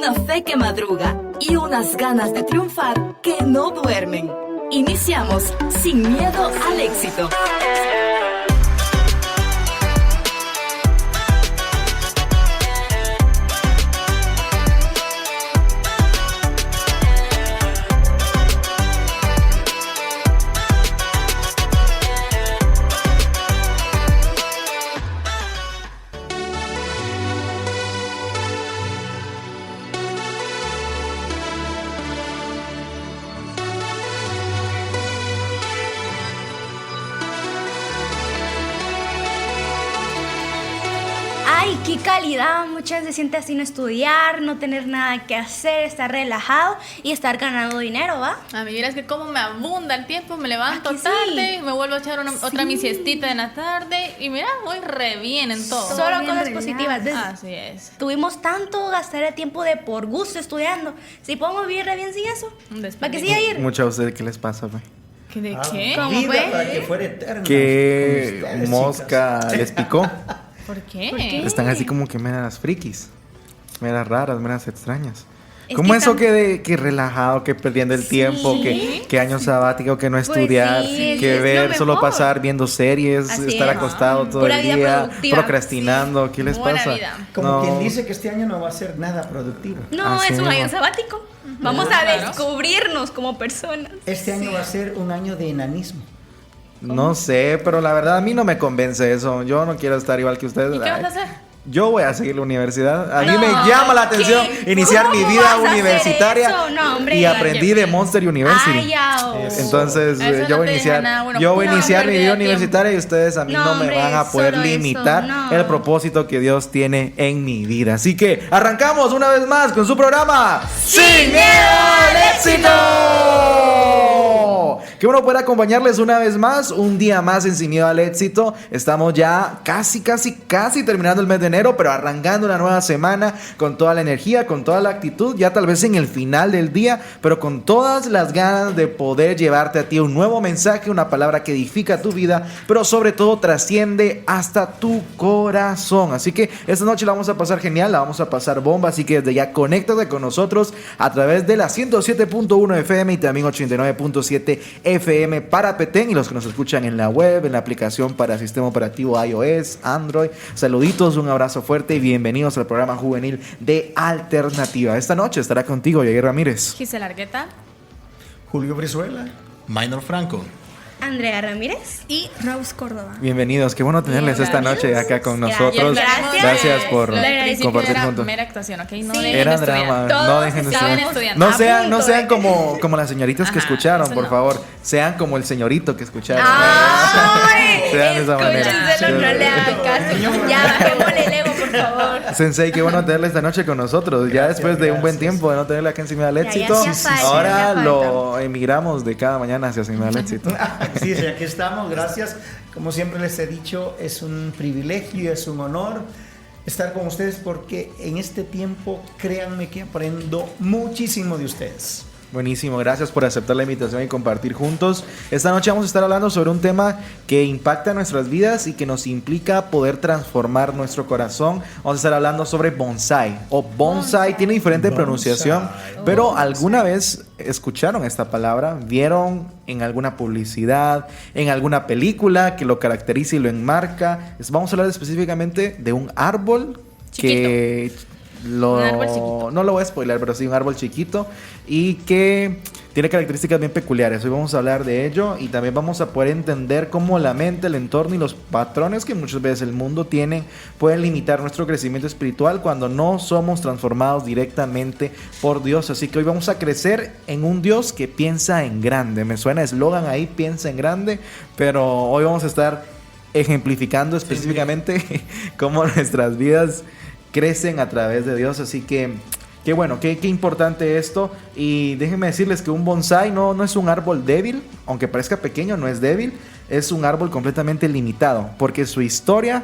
una fe que madruga y unas ganas de triunfar que no duermen. Iniciamos Sin Miedo al Éxito. Ay, qué calidad. Muchas veces se siente así no estudiar, no tener nada que hacer, estar relajado y estar ganando dinero, ¿va? A mí miras que como me abunda el tiempo, me levanto ¿A que tarde, sí? me vuelvo a echar otra mi siestita en la tarde y mira, voy re bien en todo. Solo bien cosas relax. positivas. Así es. Tuvimos tanto gastar el tiempo de por gusto estudiando. Si podemos vivir re bien sin eso, Un ¿para desperdicio. qué siga ir? Mucho a ustedes, ¿qué les pasa, güey? ¿Qué de qué? ¿Cómo Vida fue? para que fuera eterna. ¿Qué Con ustedes, mosca chicas. les picó? ¿Por qué? ¿Por qué? Están así como que meras frikis, meras raras, meras extrañas. Es ¿Cómo que eso tam- que relajado, que perdiendo el tiempo, que año sabático, que no Pues estudiar, sí, que es ver, lo solo mejor. pasar viendo series, Así estar es. acostado todo Pura el vida día, productiva. procrastinando? ¿Qué les Buena pasa? vida. Como No. quien dice que este año no va a ser nada productivo. No, Así es un mismo. año sabático. Vamos a Claro. descubrirnos como personas. Este año va a ser un año de enanismo. No sé, pero la verdad a mí no me convence eso. Yo no quiero estar igual que ustedes. ¿Y qué vas a Ay, hacer? Yo voy a seguir la universidad. A mí No, me llama la atención ¿qué? iniciar mi ¿Cómo vida vas a hacer universitaria eso? No, hombre, y aprendí de Monster University. Ay, ya. Entonces Eso no yo voy a te iniciar, deja nada bueno. yo voy a No, iniciar mi pérdida vida de tiempo. universitaria y ustedes a mí No, no me hombre, van a poder solo eso, limitar no. el propósito que Dios tiene en mi vida. Así que arrancamos una vez más con su programa Sin Miedo al Éxito. Qué bueno poder acompañarles una vez más, un día más en Sin Miedo al Éxito. Estamos ya casi terminando el mes de enero, pero arrancando una nueva semana con toda la energía, con toda la actitud, ya tal vez en el final del día, pero con todas las ganas de poder llevarte a ti un nuevo mensaje, una palabra que edifica tu vida, pero sobre todo trasciende hasta tu corazón. Así que esta noche la vamos a pasar genial, la vamos a pasar bomba, así que desde ya conéctate con nosotros a través de la 107.1 FM y también 89.7 FM para Petén, y los que nos escuchan en la web, en la aplicación para sistema operativo iOS, Android. Saluditos, un abrazo fuerte y bienvenidos al programa juvenil de Alternativa. Esta noche estará contigo Yair Ramírez. Gisela Argueta. Julio Brizuela. Minor Franco. Andrea Ramírez. Y Rose Córdoba. Bienvenidos, qué bueno tenerles esta noche acá con nosotros. Gracias. Gracias por Lo del principio compartir era juntos. mera actuación, ¿ok? No Sí. dejen Era de estudiar. drama, Todos no dejen de estaban estudiar. estudiando. No A sean, punto no sean de- como las señoritas que Ajá, escucharon, eso por no. favor. Sean como el señorito que escucharon. Ay, Sean de esa manera. escúchenselo, no le hagan caso. Ya, bajémosle el ego, por favor. Sensei, qué bueno tenerle esta noche con nosotros. Ya después de un buen tiempo de no tenerle acá en Sin Miedo al Ya Éxito, hacía falta, ahora ya hacía lo emigramos de cada mañana hacia Sin Miedo al Éxito. Sí, sí, aquí estamos, gracias. Como siempre les he dicho, es un privilegio, es un honor estar con ustedes porque en este tiempo, créanme que aprendo muchísimo de ustedes. Buenísimo, gracias por aceptar la invitación y compartir juntos. Esta noche vamos a estar hablando sobre un tema que impacta nuestras vidas y que nos implica poder transformar nuestro corazón. Vamos a estar hablando sobre bonsai o bonsai, tiene diferente Bonsai. pronunciación, pero ¿alguna vez escucharon esta palabra? ¿Vieron en alguna publicidad, en alguna película que lo caracteriza y lo enmarca? Vamos a hablar específicamente de un árbol que... Un árbol chiquito. No lo voy a spoiler, pero sí un árbol chiquito y que tiene características bien peculiares. Hoy vamos a hablar de ello y también vamos a poder entender cómo la mente, el entorno y los patrones que muchas veces el mundo tiene pueden limitar nuestro crecimiento espiritual cuando no somos transformados directamente por Dios. Así que hoy vamos a crecer en un Dios que piensa en grande. Me suena eslogan ahí, piensa en grande, pero hoy vamos a estar ejemplificando específicamente cómo nuestras vidas crecen a través de Dios. Así que qué bueno, qué importante esto. Y déjenme decirles que un bonsai no es un árbol débil, aunque parezca pequeño, no es débil. Es un árbol completamente limitado, porque su historia,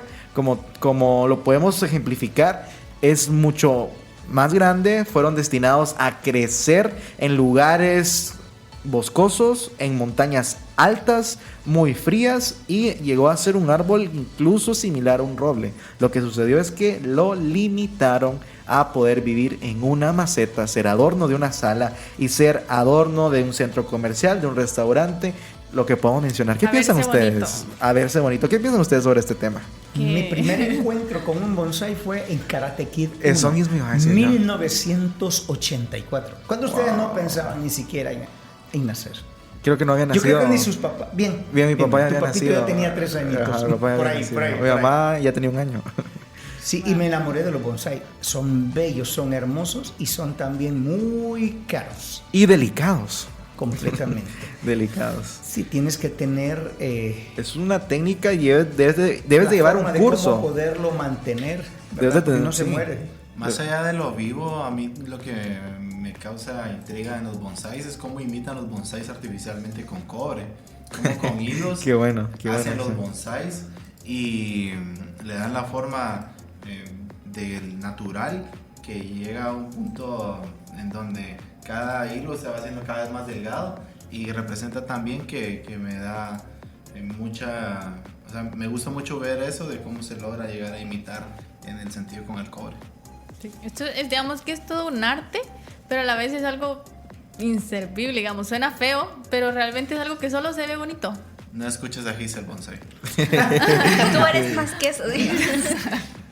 como lo podemos ejemplificar, es mucho más grande. Fueron destinados a crecer en lugares boscosos, en montañas altas, muy frías, y llegó a ser un árbol incluso similar a un roble. Lo que sucedió es que lo limitaron a poder vivir en una maceta, ser adorno de una sala y ser adorno de un centro comercial, de un restaurante, lo que podemos mencionar. ¿Qué A piensan verse ustedes? bonito. A verse bonito. ¿Qué piensan ustedes sobre este tema? Mi primer encuentro con un bonsai fue en Karate Kid 1, Eso mismo iba a decir, ¿no? 1984. Cuando ustedes no pensaban ni siquiera en nacer. Creo que no había Yo nacido. creo que ni sus papás. Bien, Mi papá ya tu había papito nacido. ya tenía 3 añitos. Ajá, mi papá ya por había ahí, nacido. por ahí. Mi por ahí. mamá ya tenía un año. Sí, y me enamoré de los bonsai. Son bellos, son hermosos y son también muy caros. Y delicados. Completamente. Delicados. Sí, tienes que tener. Es una técnica y debes de llevar un forma de curso. cómo poderlo mantener. Debes de ¿verdad? tener- Y no se sí. muere. Más allá de lo vivo, a mí lo que me causa intriga en los bonsáis es cómo imitan los bonsáis artificialmente con cobre, como con hilos. Qué bueno, qué hacen bueno, los sí. bonsáis y le dan la forma del natural, que llega a un punto en donde cada hilo se va haciendo cada vez más delgado y representa también que me da mucha, o sea, me gusta mucho ver eso de cómo se logra llegar a imitar en el sentido con el cobre. Sí. Esto es, digamos que es todo un arte, pero a la vez es algo inservible, digamos, suena feo, pero realmente es algo que solo se ve bonito. No escuches a Giselle Bonsai. Tú eres más que eso.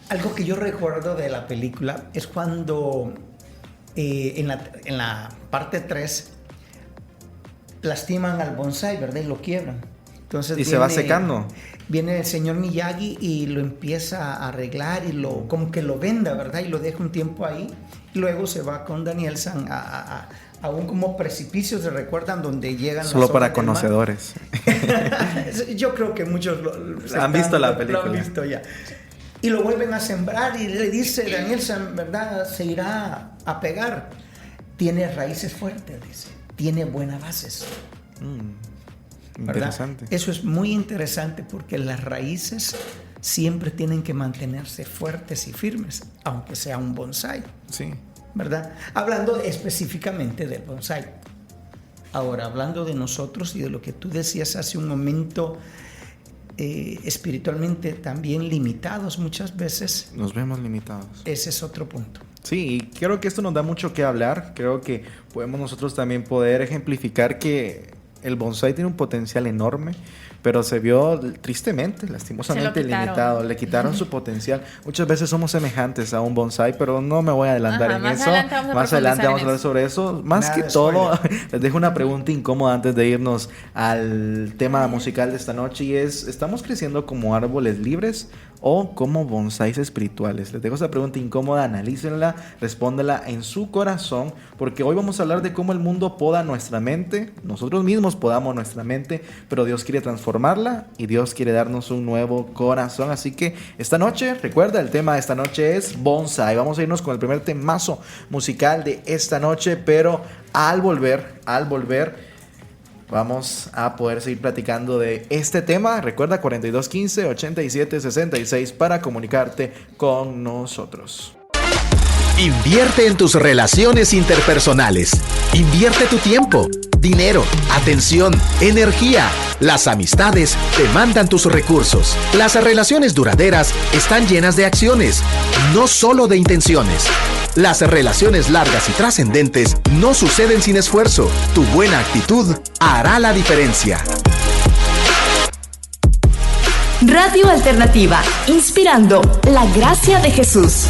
Algo que yo recuerdo de la película es cuando en la parte 3 lastiman al bonsai, ¿verdad? Y lo quiebran. Entonces Y se va secando. Viene el señor Miyagi y lo empieza a arreglar y como que lo venda, ¿verdad? Y lo deja un tiempo ahí. Y luego se va con Daniel-san a un como precipicio, ¿se recuerdan? Donde llegan Solo las para olas del mar. conocedores. Yo creo que muchos Han visto la Lo película. han visto ya. Y lo vuelven a sembrar y le dice Daniel-san, ¿verdad? Se irá a pegar. Tiene raíces fuertes, dice. Tiene buenas bases. ¿Verdad? Interesante. Eso es muy interesante porque las raíces siempre tienen que mantenerse fuertes y firmes, aunque sea un bonsai, Sí. ¿verdad? Hablando específicamente del bonsai. Ahora, hablando de nosotros y de lo que tú decías hace un momento, espiritualmente también limitados muchas veces, Nos vemos limitados. ese es otro punto. Sí, y creo que esto nos da mucho que hablar. Creo que podemos nosotros también poder ejemplificar que el bonsai tiene un potencial enorme, pero se vio tristemente, lastimosamente Se lo quitaron. limitado. Le quitaron su potencial. Muchas veces somos semejantes a un bonsai, pero no me voy a adelantar Ajá, en más eso. adelante vamos a Más adelante vamos a hablar profundizar sobre eso. Más Nada que de todo, les dejo una pregunta incómoda antes de irnos al tema musical de esta noche y es, ¿estamos creciendo como árboles libres o como bonsáis espirituales? Les dejo esa pregunta incómoda, analícenla, respóndela en su corazón, porque hoy vamos a hablar de cómo el mundo poda nuestra mente, nosotros mismos podamos nuestra mente, pero Dios quiere transformarla y Dios quiere darnos un nuevo corazón. Así que esta noche, recuerda, el tema de esta noche es bonsai. Vamos a irnos con el primer temazo musical de esta noche, pero al volver, vamos a poder seguir platicando de este tema. Recuerda 4215-8766 para comunicarte con nosotros. Invierte en tus relaciones interpersonales. Invierte tu tiempo, dinero, atención, energía. Las amistades demandan tus recursos. Las relaciones duraderas están llenas de acciones, no solo de intenciones. Las relaciones largas y trascendentes no suceden sin esfuerzo. Tu buena actitud hará la diferencia. Radio Alternativa, inspirando la gracia de Jesús.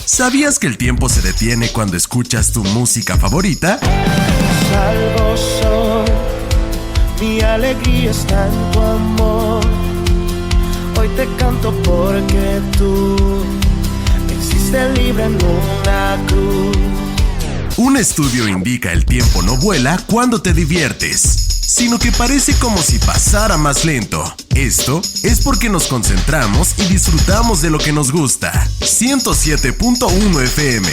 ¿Sabías que el tiempo se detiene cuando escuchas tu música favorita? Salvo soy, mi alegría está en tu amor. Hoy te canto porque tú me hiciste libre en una cruz. Un estudio indica el tiempo no vuela cuando te diviertes, sino que parece como si pasara más lento. Esto es porque nos concentramos y disfrutamos de lo que nos gusta. 107.1 FM,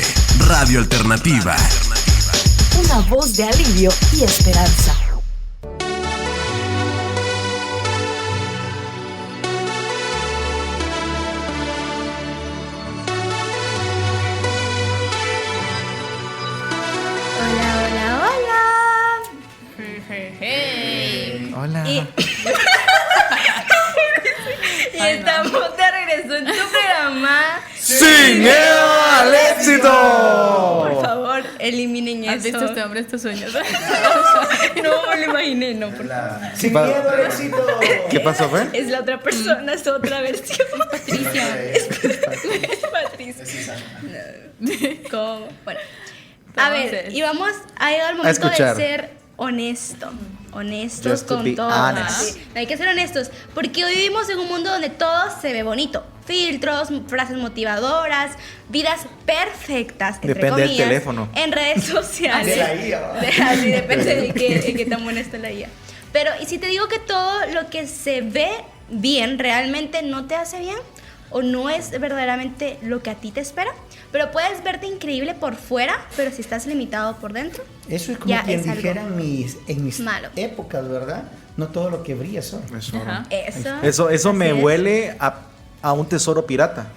Radio Alternativa. Una voz de alivio y esperanza. Hey. Hola. Y estamos de regresó en tu programa. ¡Sin miedo al éxito! Por favor, eliminen eso. ¿Has visto este hombre estos sueños? No me lo imaginé, no, por favor. Sin miedo al éxito. ¿Qué pasó, Fe? Es la otra persona, es otra versión. Patricia. Es Patricia. No. ¿Cómo? Bueno. A ver, Entonces, y vamos a llegar al momento de escuchar. ser honestos Just to con be todo. honest. Sí, hay que ser honestos, porque hoy vivimos en un mundo donde todo se ve bonito. Filtros, frases motivadoras, vidas perfectas, entre Depende del comillas, teléfono. en redes sociales. De la IA. Así depende de qué tan buena está la IA. Pero, ¿y si te digo que todo lo que se ve bien realmente no te hace bien? ¿O no es verdaderamente lo que a ti te espera? Pero puedes verte increíble por fuera, pero si estás limitado por dentro, Eso es como ya quien es algo dijera en mis malo. épocas, ¿verdad? No todo lo que brilla es oro. Eso, Ajá. Eso me así es. huele a un tesoro pirata.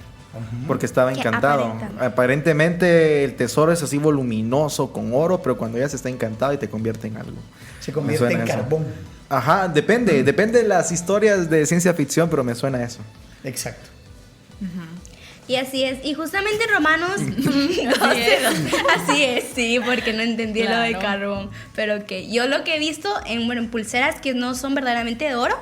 Porque estaba Que encantado. Aparentemente el tesoro es así voluminoso con oro, pero cuando ya se está encantado y te convierte en algo. Se Me convierte suena en eso. carbón. Ajá, depende de las historias de ciencia ficción, pero me suena a eso. Exacto. Y así es. Y justamente en Romanos 12, así es, sí, porque no entendí lo de Claro. carbón. Pero que yo lo que he visto en pulseras que no son verdaderamente de oro,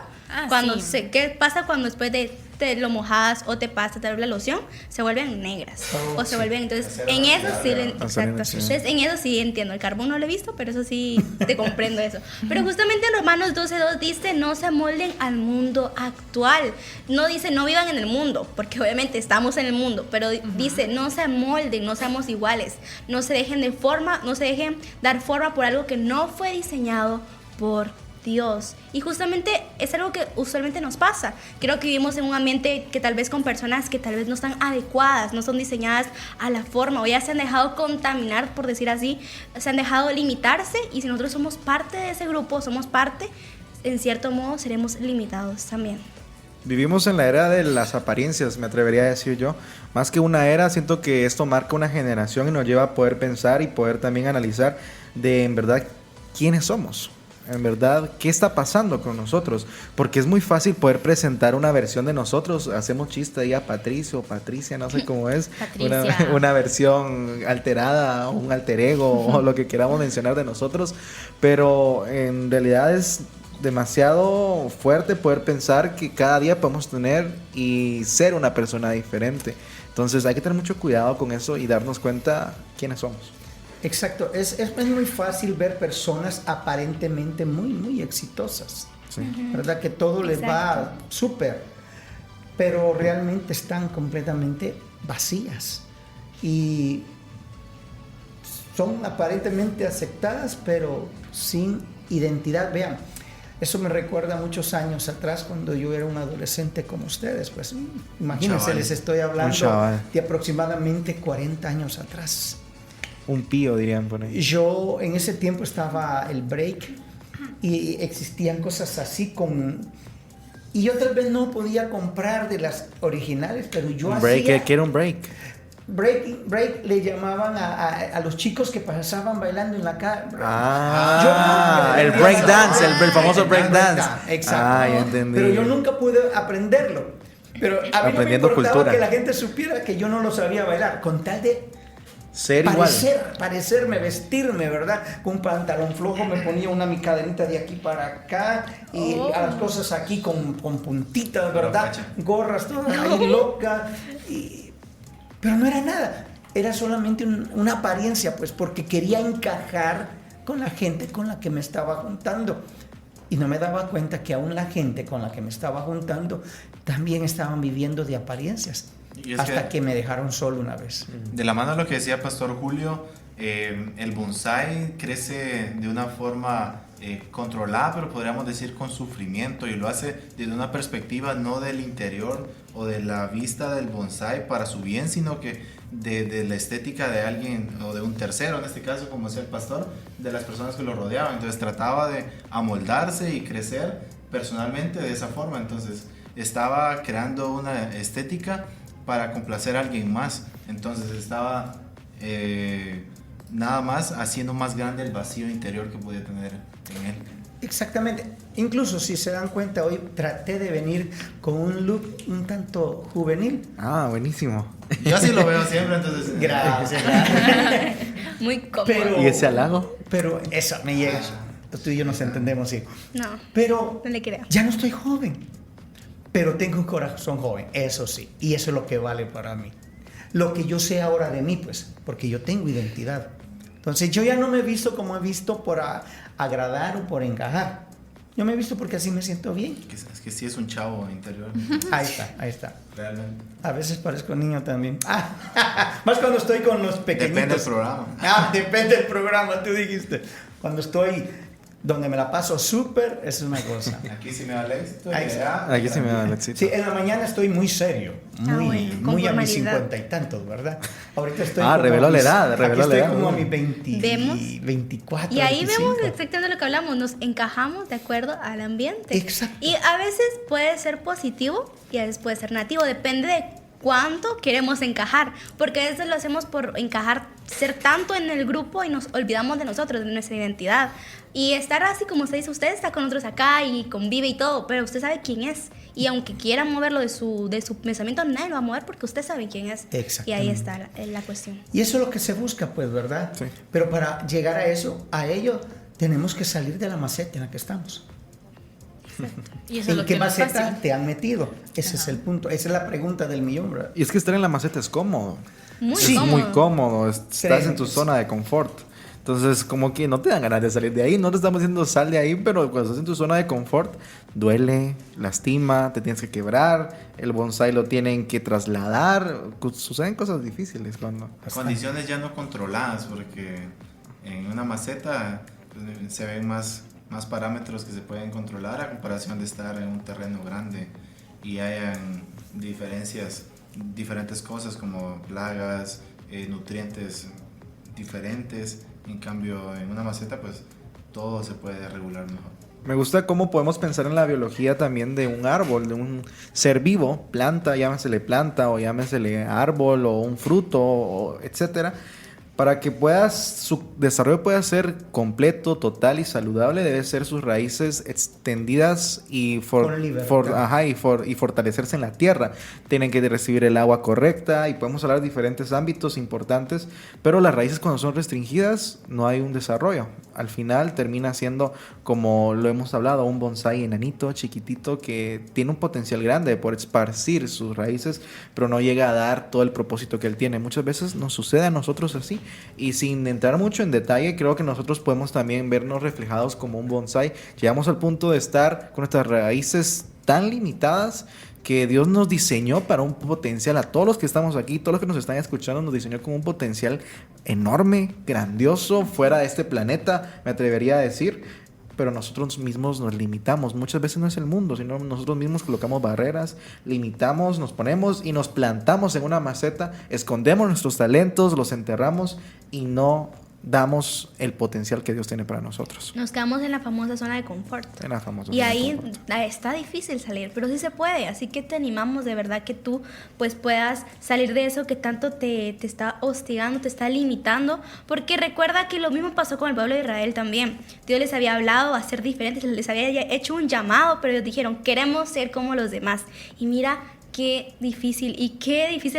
cuando sí. ¿qué pasa cuando después de te lo mojas o te pasa tal vez la loción? Se vuelven negras. Oh, o se sí. vuelven, entonces, en eso sí, exacto. sí. Entonces, en eso sí entiendo. El carbón no lo he visto, pero eso sí te comprendo eso. Pero justamente en Romanos 12:2 dice, no se amolden al mundo actual. No dice, no vivan en el mundo, porque obviamente estamos en el mundo, pero dice, no se amolden, no seamos iguales. No se dejen no se dejen dar forma por algo que no fue diseñado por Dios. Y justamente es algo que usualmente nos pasa. Creo que vivimos en un ambiente que tal vez con personas que tal vez no están adecuadas, no son diseñadas a la forma, o ya se han dejado contaminar, por decir así, se han dejado limitarse, y si nosotros somos parte de ese grupo, somos parte, en cierto modo seremos limitados también. Vivimos en la era de las apariencias, me atrevería a decir yo. Más que una era, siento que esto marca una generación y nos lleva a poder pensar y poder también analizar de en verdad quiénes somos. En verdad, ¿qué está pasando con nosotros? Porque es muy fácil poder presentar una versión de nosotros. Hacemos chiste ahí a Patricio, Patricia, no sé cómo es. Patricia. Una versión alterada, un alter ego o lo que queramos mencionar de nosotros. Pero en realidad es demasiado fuerte poder pensar que cada día podemos tener y ser una persona diferente. Entonces hay que tener mucho cuidado con eso y darnos cuenta quiénes somos. Exacto. Es muy fácil ver personas aparentemente muy exitosas. Sí. ¿Verdad? Que todo les va súper. Pero realmente están completamente vacías. Y son aparentemente aceptadas, pero sin identidad. Vean, eso me recuerda muchos años atrás cuando yo era un adolescente como ustedes. Pues imagínense, chaval. les estoy Un hablando chaval. de aproximadamente 40 años atrás. Un pío, dirían por ahí. Yo en ese tiempo estaba el break y existían cosas así y yo tal vez no podía comprar de las originales, pero yo Un break, hacía... ¿qué era un break? Break le llamaban a los chicos que pasaban bailando en la calle. El break dance, el famoso break dance. Exacto. Ah, ya entendí. Pero yo nunca pude aprenderlo. Pero a mí no me Aprendiendo importaba cultura. que la gente supiera que yo no lo sabía bailar, con tal de Ser igual. parecerme, vestirme, ¿verdad? Con un pantalón flojo me ponía mi cadenita de aquí para acá y a las cosas aquí con puntitas, ¿verdad? Gorras todas ahí locas. Pero no era nada, era solamente una apariencia, pues, porque quería encajar con la gente con la que me estaba juntando. Y no me daba cuenta que aún la gente con la que me estaba juntando también estaban viviendo de apariencias. Y es hasta que me dejaron solo una vez. De la mano de lo que decía Pastor Julio, el bonsái crece de una forma controlada, pero podríamos decir con sufrimiento, y lo hace desde una perspectiva no del interior o de la vista del bonsái para su bien, sino que de la estética de alguien o de un tercero, en este caso como es el pastor, de las personas que lo rodeaban. Entonces trataba de amoldarse y crecer personalmente de esa forma. Entonces estaba creando una estética para complacer a alguien más. Entonces estaba nada más haciendo más grande el vacío interior que podía tener en él. Exactamente. Incluso si se dan cuenta, hoy traté de venir con un look un tanto juvenil. Ah, buenísimo. Yo así lo veo siempre, entonces. Gracias. Muy cómodo. Pero- ¿Y ese halago? Pero eso me llega. Tú y yo nos entendemos, sí. No, Pero no le creo. ya no estoy joven. Pero tengo un corazón joven, eso sí. Y eso es lo que vale para mí. Lo que yo sé ahora de mí, pues, porque yo tengo identidad. Entonces yo ya no me he visto como he visto por agradar o por encajar. Yo me he visto porque así me siento bien. Es que sí es un chavo interior. Ahí está, ahí está. Realmente. A veces parezco niño también. Más cuando estoy con los pequeñitos. Depende del programa. Depende del programa, tú dijiste. Cuando estoy donde me la paso súper, es una cosa. Aquí sí me da el éxito. Ahí y está. allá, Aquí sí me da el éxito. Sí, en la mañana estoy muy serio, muy, bueno, con muy a mis formalidad. 50 y tantos, ¿verdad? Ahorita estoy Reveló la edad, aquí reveló la estoy edad. como a mis 20, ¿Vemos? 24, Y ahí 25. vemos exactamente lo que hablamos, nos encajamos de acuerdo al ambiente. Exacto. Y a veces puede ser positivo y a veces puede ser negativo, depende de cuánto queremos encajar, porque a veces lo hacemos por encajar, ser tanto en el grupo y nos olvidamos de nosotros, de nuestra identidad. Y estar así como usted dice, usted está con otros acá y convive y todo, pero usted sabe quién es. Y aunque quiera moverlo de su pensamiento, nadie lo va a mover porque usted sabe quién es. Y ahí está la cuestión. Y eso es lo que se busca, pues, ¿verdad? Sí. Pero para llegar a eso, tenemos que salir de la maceta en la que estamos. Y eso es ¿En lo qué que no es maceta fácil. te han metido? Ese es el punto, esa es la pregunta del millón, ¿verdad? Y es que estar en la maceta es cómodo. Muy Sí, cómodo. muy cómodo. Estás Créeme en tu que zona de confort. Entonces, como que no te dan ganas de salir de ahí. No te estamos diciendo sal de ahí, pero cuando estás en tu zona de confort, duele, lastima, te tienes que quebrar. El bonsái lo tienen que trasladar. Suceden cosas difíciles cuando... Condiciones ya no controladas, porque en una maceta pues, se ven más parámetros que se pueden controlar a comparación de estar en un terreno grande y hayan diferentes cosas como plagas, nutrientes diferentes. En cambio, en una maceta, pues todo se puede regular mejor. Me gusta cómo podemos pensar en la biología también de un árbol, de un ser vivo, planta, llámesele planta o llámesele árbol o un fruto, o etcétera. Para que su desarrollo pueda ser completo, total y saludable, debe ser sus raíces extendidas y fortalecerse en la tierra. Tienen que recibir el agua correcta y podemos hablar de diferentes ámbitos importantes, pero las raíces cuando son restringidas no hay un desarrollo. Al final termina siendo, como lo hemos hablado, un bonsái enanito, chiquitito, que tiene un potencial grande por esparcir sus raíces, pero no llega a dar todo el propósito que él tiene. Muchas veces nos sucede a nosotros así. Y sin entrar mucho en detalle, creo que nosotros podemos también vernos reflejados como un bonsái. Llegamos al punto de estar con nuestras raíces tan limitadas que Dios nos diseñó para un potencial. A todos los que estamos aquí, todos los que nos están escuchando, nos diseñó como un potencial enorme, grandioso, fuera de este planeta, me atrevería a decir. Pero nosotros mismos nos limitamos. Muchas veces no es el mundo, sino nosotros mismos colocamos barreras, limitamos, nos ponemos y nos plantamos en una maceta, escondemos nuestros talentos, los enterramos y no damos el potencial que Dios tiene para nosotros. Nos quedamos en la famosa zona de confort. En la famosa Y zona de ahí confort. está difícil salir, pero sí se puede. Así que te animamos de verdad que tú pues puedas salir de eso que tanto te está hostigando, te está limitando. Porque recuerda que lo mismo pasó con el pueblo de Israel también. Dios les había hablado a ser diferentes, les había hecho un llamado, pero ellos dijeron, queremos ser como los demás. Y mira qué difícil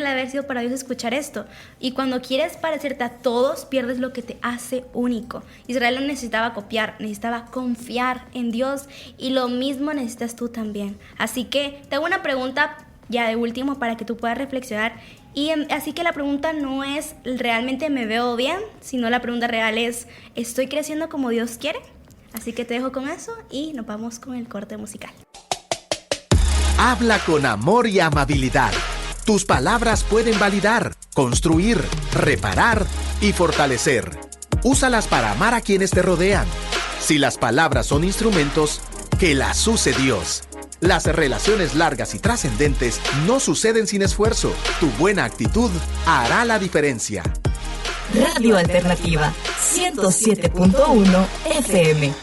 haber sido para Dios escuchar esto. Y cuando quieres parecerte a todos, pierdes lo que te hace único. Israel no necesitaba copiar, necesitaba confiar en Dios, y lo mismo necesitas tú también. Así que te hago una pregunta ya de último para que tú puedas reflexionar. Y así que la pregunta no es realmente me veo bien, sino la pregunta real es ¿estoy creciendo como Dios quiere? Así que te dejo con eso y nos vamos con el corte musical. Habla con amor y amabilidad. Tus palabras pueden validar, construir, reparar y fortalecer. Úsalas para amar a quienes te rodean. Si las palabras son instrumentos, que las use Dios. Las relaciones largas y trascendentes no suceden sin esfuerzo. Tu buena actitud hará la diferencia. Radio Alternativa 107.1 FM.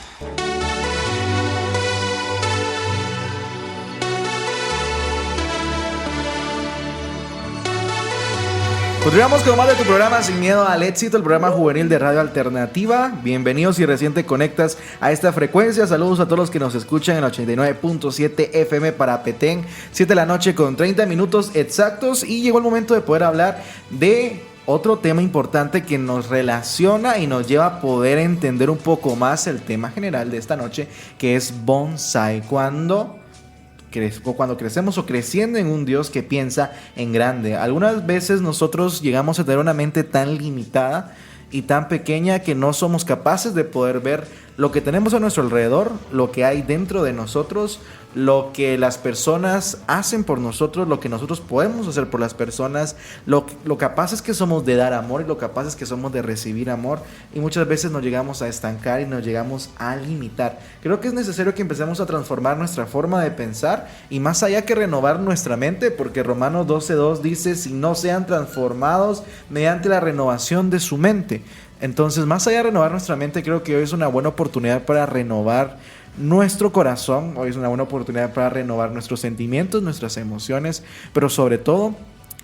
Continuamos con más de tu programa Sin Miedo al Éxito, el programa juvenil de Radio Alternativa. Bienvenidos si recién te conectas a esta frecuencia. Saludos a todos los que nos escuchan en 89.7 FM para Petén, 7 de la noche con 30 minutos exactos. Y llegó el momento de poder hablar de otro tema importante que nos relaciona y nos lleva a poder entender un poco más el tema general de esta noche, que es bonsai. Cuando crecemos o creciendo en un Dios que piensa en grande. Algunas veces nosotros llegamos a tener una mente tan limitada y tan pequeña que no somos capaces de poder ver lo que tenemos a nuestro alrededor, lo que hay dentro de nosotros, lo que las personas hacen por nosotros, lo que nosotros podemos hacer por las personas, lo capaces que somos de dar amor y lo capaces que somos de recibir amor, y muchas veces nos llegamos a estancar y nos llegamos a limitar. Creo que es necesario que empecemos a transformar nuestra forma de pensar y más allá que renovar nuestra mente, porque Romanos 12:2 dice: si no sean transformados mediante la renovación de su mente. Entonces, más allá de renovar nuestra mente, creo que hoy es una buena oportunidad para renovar nuestro corazón. Hoy es una buena oportunidad para renovar nuestros sentimientos, nuestras emociones, pero sobre todo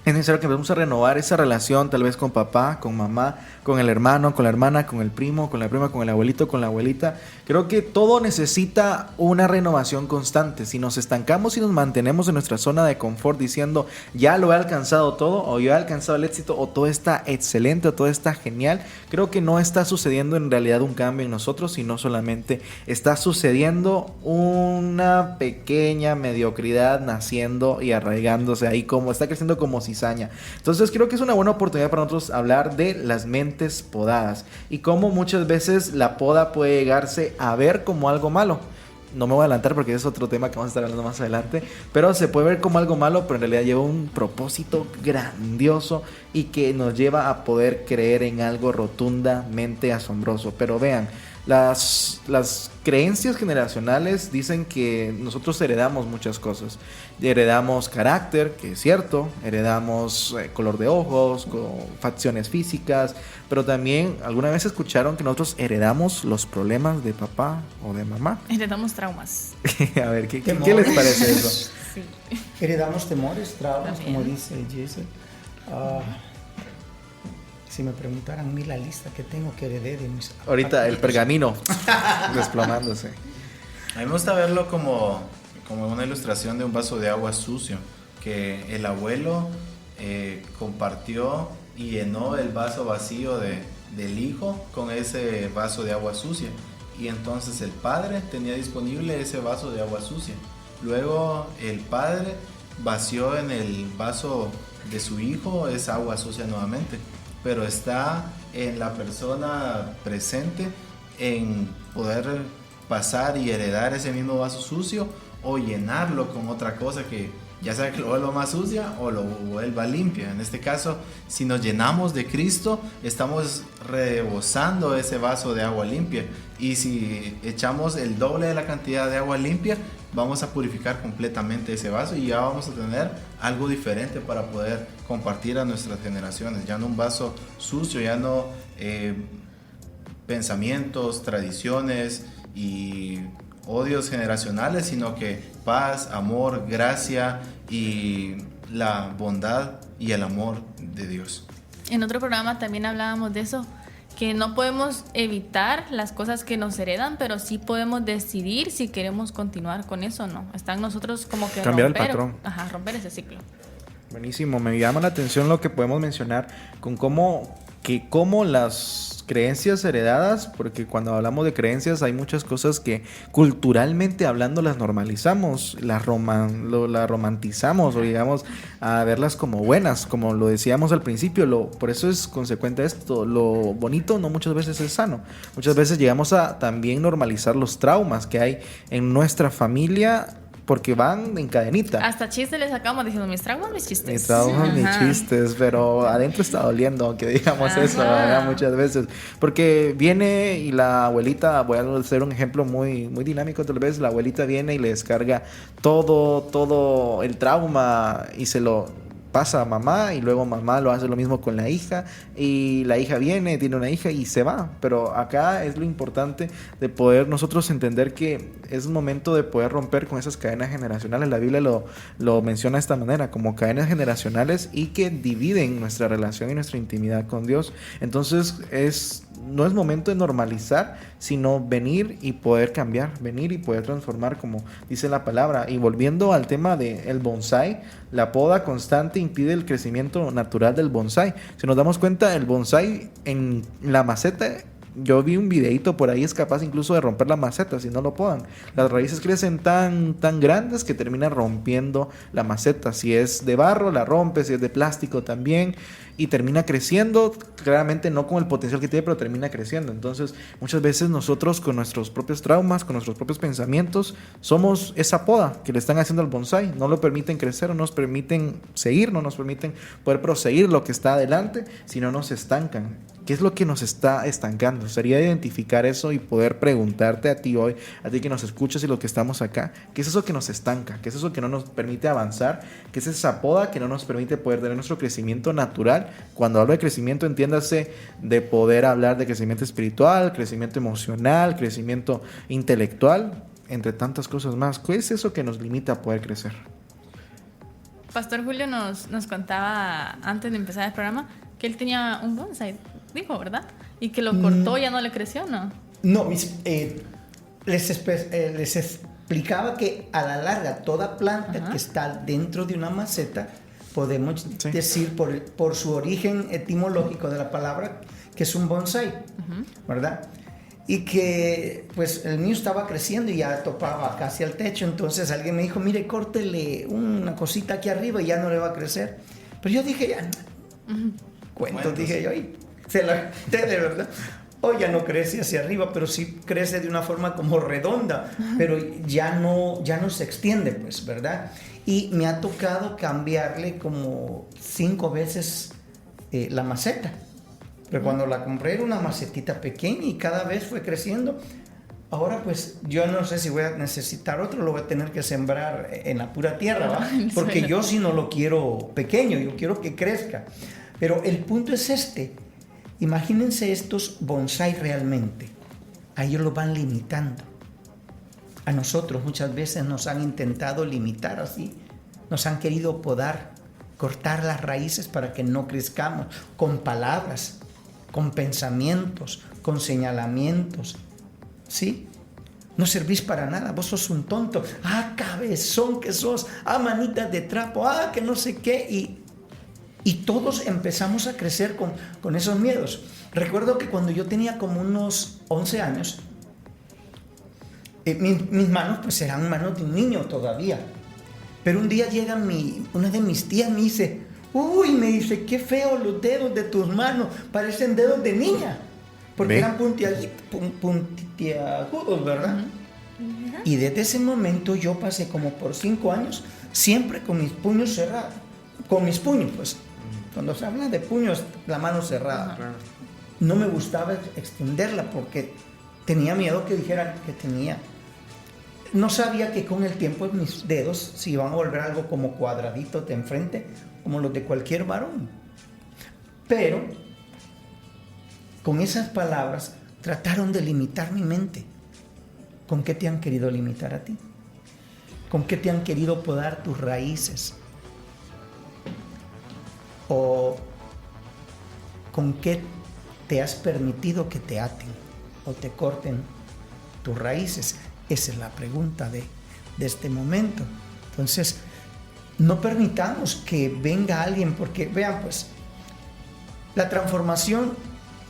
es necesario que empecemos a renovar esa relación, tal vez con papá, con mamá, con el hermano, con la hermana, con el primo, con la prima, con el abuelito, con la abuelita. Creo que todo necesita una renovación constante. Si nos estancamos y nos mantenemos en nuestra zona de confort diciendo ya lo he alcanzado todo, o yo he alcanzado el éxito, o todo está excelente, o todo está genial, creo que no está sucediendo en realidad un cambio en nosotros, sino solamente está sucediendo una pequeña mediocridad naciendo y arraigándose ahí, como está creciendo como cizaña. Entonces creo que es una buena oportunidad para nosotros hablar de las mentes podadas y cómo muchas veces la poda puede llegarse a ver como algo malo. No me voy a adelantar porque es otro tema que vamos a estar hablando más adelante, pero se puede ver como algo malo, pero en realidad lleva un propósito grandioso y que nos lleva a poder creer en algo rotundamente asombroso. Pero vean, las creencias generacionales dicen que nosotros heredamos muchas cosas. Heredamos carácter, que es cierto, heredamos color de ojos, facciones físicas, pero también alguna vez escucharon que nosotros heredamos los problemas de papá o de mamá. Heredamos traumas. A ver, ¿qué les parece eso? Sí. Heredamos temores, traumas, También. como dice Jason. Si me preguntaran a mí la lista que tengo que heredé de mis... Ahorita el pergamino desplomándose. A mí me gusta verlo como una ilustración de un vaso de agua sucio, que el abuelo compartió y llenó el vaso vacío del hijo con ese vaso de agua sucia, y entonces el padre tenía disponible ese vaso de agua sucia. Luego el padre vació en el vaso de su hijo esa agua sucia nuevamente, pero está en la persona presente en poder pasar y heredar ese mismo vaso sucio o llenarlo con otra cosa que ya sea que lo vuelva más sucia o lo vuelva limpia. En este caso, si nos llenamos de Cristo, estamos rebosando ese vaso de agua limpia, y si echamos el doble de la cantidad de agua limpia, vamos a purificar completamente ese vaso y ya vamos a tener algo diferente para poder compartir a nuestras generaciones. Ya no un vaso sucio, ya no pensamientos, tradiciones y odios generacionales, sino que paz, amor, gracia y la bondad y el amor de Dios. En otro programa también hablábamos de eso, que no podemos evitar las cosas que nos heredan, pero sí podemos decidir si queremos continuar con eso o no. Está en nosotros como que cambiar el patrón. Romper ese ciclo. Buenísimo, me llama la atención lo que podemos mencionar con cómo las creencias heredadas, porque cuando hablamos de creencias hay muchas cosas que culturalmente hablando las normalizamos, las romantizamos o llegamos a verlas como buenas, como lo decíamos al principio. Por eso es consecuente esto, lo bonito no muchas veces es sano. Muchas veces llegamos a también normalizar los traumas que hay en nuestra familia, porque van en cadenita. Hasta chistes le sacamos diciendo mis traumas, mis chistes. Mis traumas, mis chistes, pero adentro está doliendo, aunque digamos eso, ¿verdad? Muchas veces. Porque viene y la abuelita, voy a hacer un ejemplo muy, muy dinámico tal vez, la abuelita viene y le descarga todo el trauma y se lo pasa a mamá y luego mamá lo hace lo mismo con la hija y la hija viene, tiene una hija y se va. Pero acá es lo importante de poder nosotros entender que es un momento de poder romper con esas cadenas generacionales. La Biblia lo menciona de esta manera, como cadenas generacionales y que dividen nuestra relación y nuestra intimidad con Dios. Entonces no es momento de normalizar, sino venir y poder cambiar, venir y poder transformar, como dice la palabra. Y volviendo al tema del bonsái, la poda constante impide el crecimiento natural del bonsái. Si nos damos cuenta, el bonsái en la maceta, yo vi un videito por ahí, es capaz incluso de romper la maceta si no lo podan. Las raíces crecen tan grandes que terminan rompiendo la maceta. Si es de barro, la rompe, si es de plástico también, y termina creciendo, claramente no con el potencial que tiene, pero termina creciendo. Entonces, muchas veces nosotros con nuestros propios traumas, con nuestros propios pensamientos, somos esa poda que le están haciendo al bonsái. No lo permiten crecer, no nos permiten seguir, no nos permiten poder proseguir lo que está adelante, sino nos estancan. ¿Qué es lo que nos está estancando? Sería identificar eso y poder preguntarte a ti hoy, a ti que nos escuchas y los que estamos acá, ¿qué es eso que nos estanca? ¿Qué es eso que no nos permite avanzar? ¿Qué es esa poda que no nos permite poder tener nuestro crecimiento natural? Cuando hablo de crecimiento, entiéndase de poder hablar de crecimiento espiritual, crecimiento emocional, crecimiento intelectual, entre tantas cosas más. ¿Qué es eso que nos limita a poder crecer? Pastor Julio nos contaba antes de empezar el programa que él tenía un bonsai, dijo, ¿verdad? Y que lo cortó, ya no le creció, ¿no? No, les explicaba que a la larga toda planta que está dentro de una maceta, podemos decir por su origen etimológico de la palabra, que es un bonsai, ¿verdad? Y que pues el mío estaba creciendo y ya topaba casi al techo. Entonces alguien me dijo, mire, córtele una cosita aquí arriba y ya no le va a crecer. Pero yo dije, ya, cuentos, dije yo, y se la de verdad. Hoy ya no crece hacia arriba, pero sí crece de una forma como redonda, pero ya no se extiende, pues, ¿verdad? Y me ha tocado cambiarle como 5 veces la maceta. Pero cuando la compré era una macetita pequeña y cada vez fue creciendo. Ahora pues yo no sé si voy a necesitar otro, lo voy a tener que sembrar en la pura tierra, ¿va? Porque yo sí no lo quiero pequeño, yo quiero que crezca. Pero el punto es este. Imagínense estos bonsai realmente. A ellos los van limitando. A nosotros muchas veces nos han intentado limitar así. Nos han querido podar, cortar las raíces para que no crezcamos, con palabras, con pensamientos, con señalamientos. ¿Sí? No servís para nada, vos sos un tonto. Ah, cabezón que sos. Ah, manita de trapo. Ah, que no sé qué. Y todos empezamos a crecer con esos miedos. Recuerdo que cuando yo tenía como unos 11 años, mis manos pues eran manos de un niño todavía. Pero un día llega una de mis tías me dice, me dice, qué feo los dedos de tus manos, parecen dedos de niña. Porque eran puntiagudos, ¿verdad? Y desde ese momento yo pasé como por 5 años siempre con mis puños cerrados. Con mis puños, pues. Cuando se habla de puños, la mano cerrada. No me gustaba extenderla porque tenía miedo que dijeran que tenía. No sabía que con el tiempo mis dedos se iban a volver algo como cuadraditos de enfrente, como los de cualquier varón. Pero con esas palabras trataron de limitar mi mente. ¿Con qué te han querido limitar a ti? ¿Con qué te han querido podar tus raíces? ¿O con qué te has permitido que te aten o te corten tus raíces? Esa es la pregunta de este momento. Entonces, no permitamos que venga alguien, porque vean pues, la transformación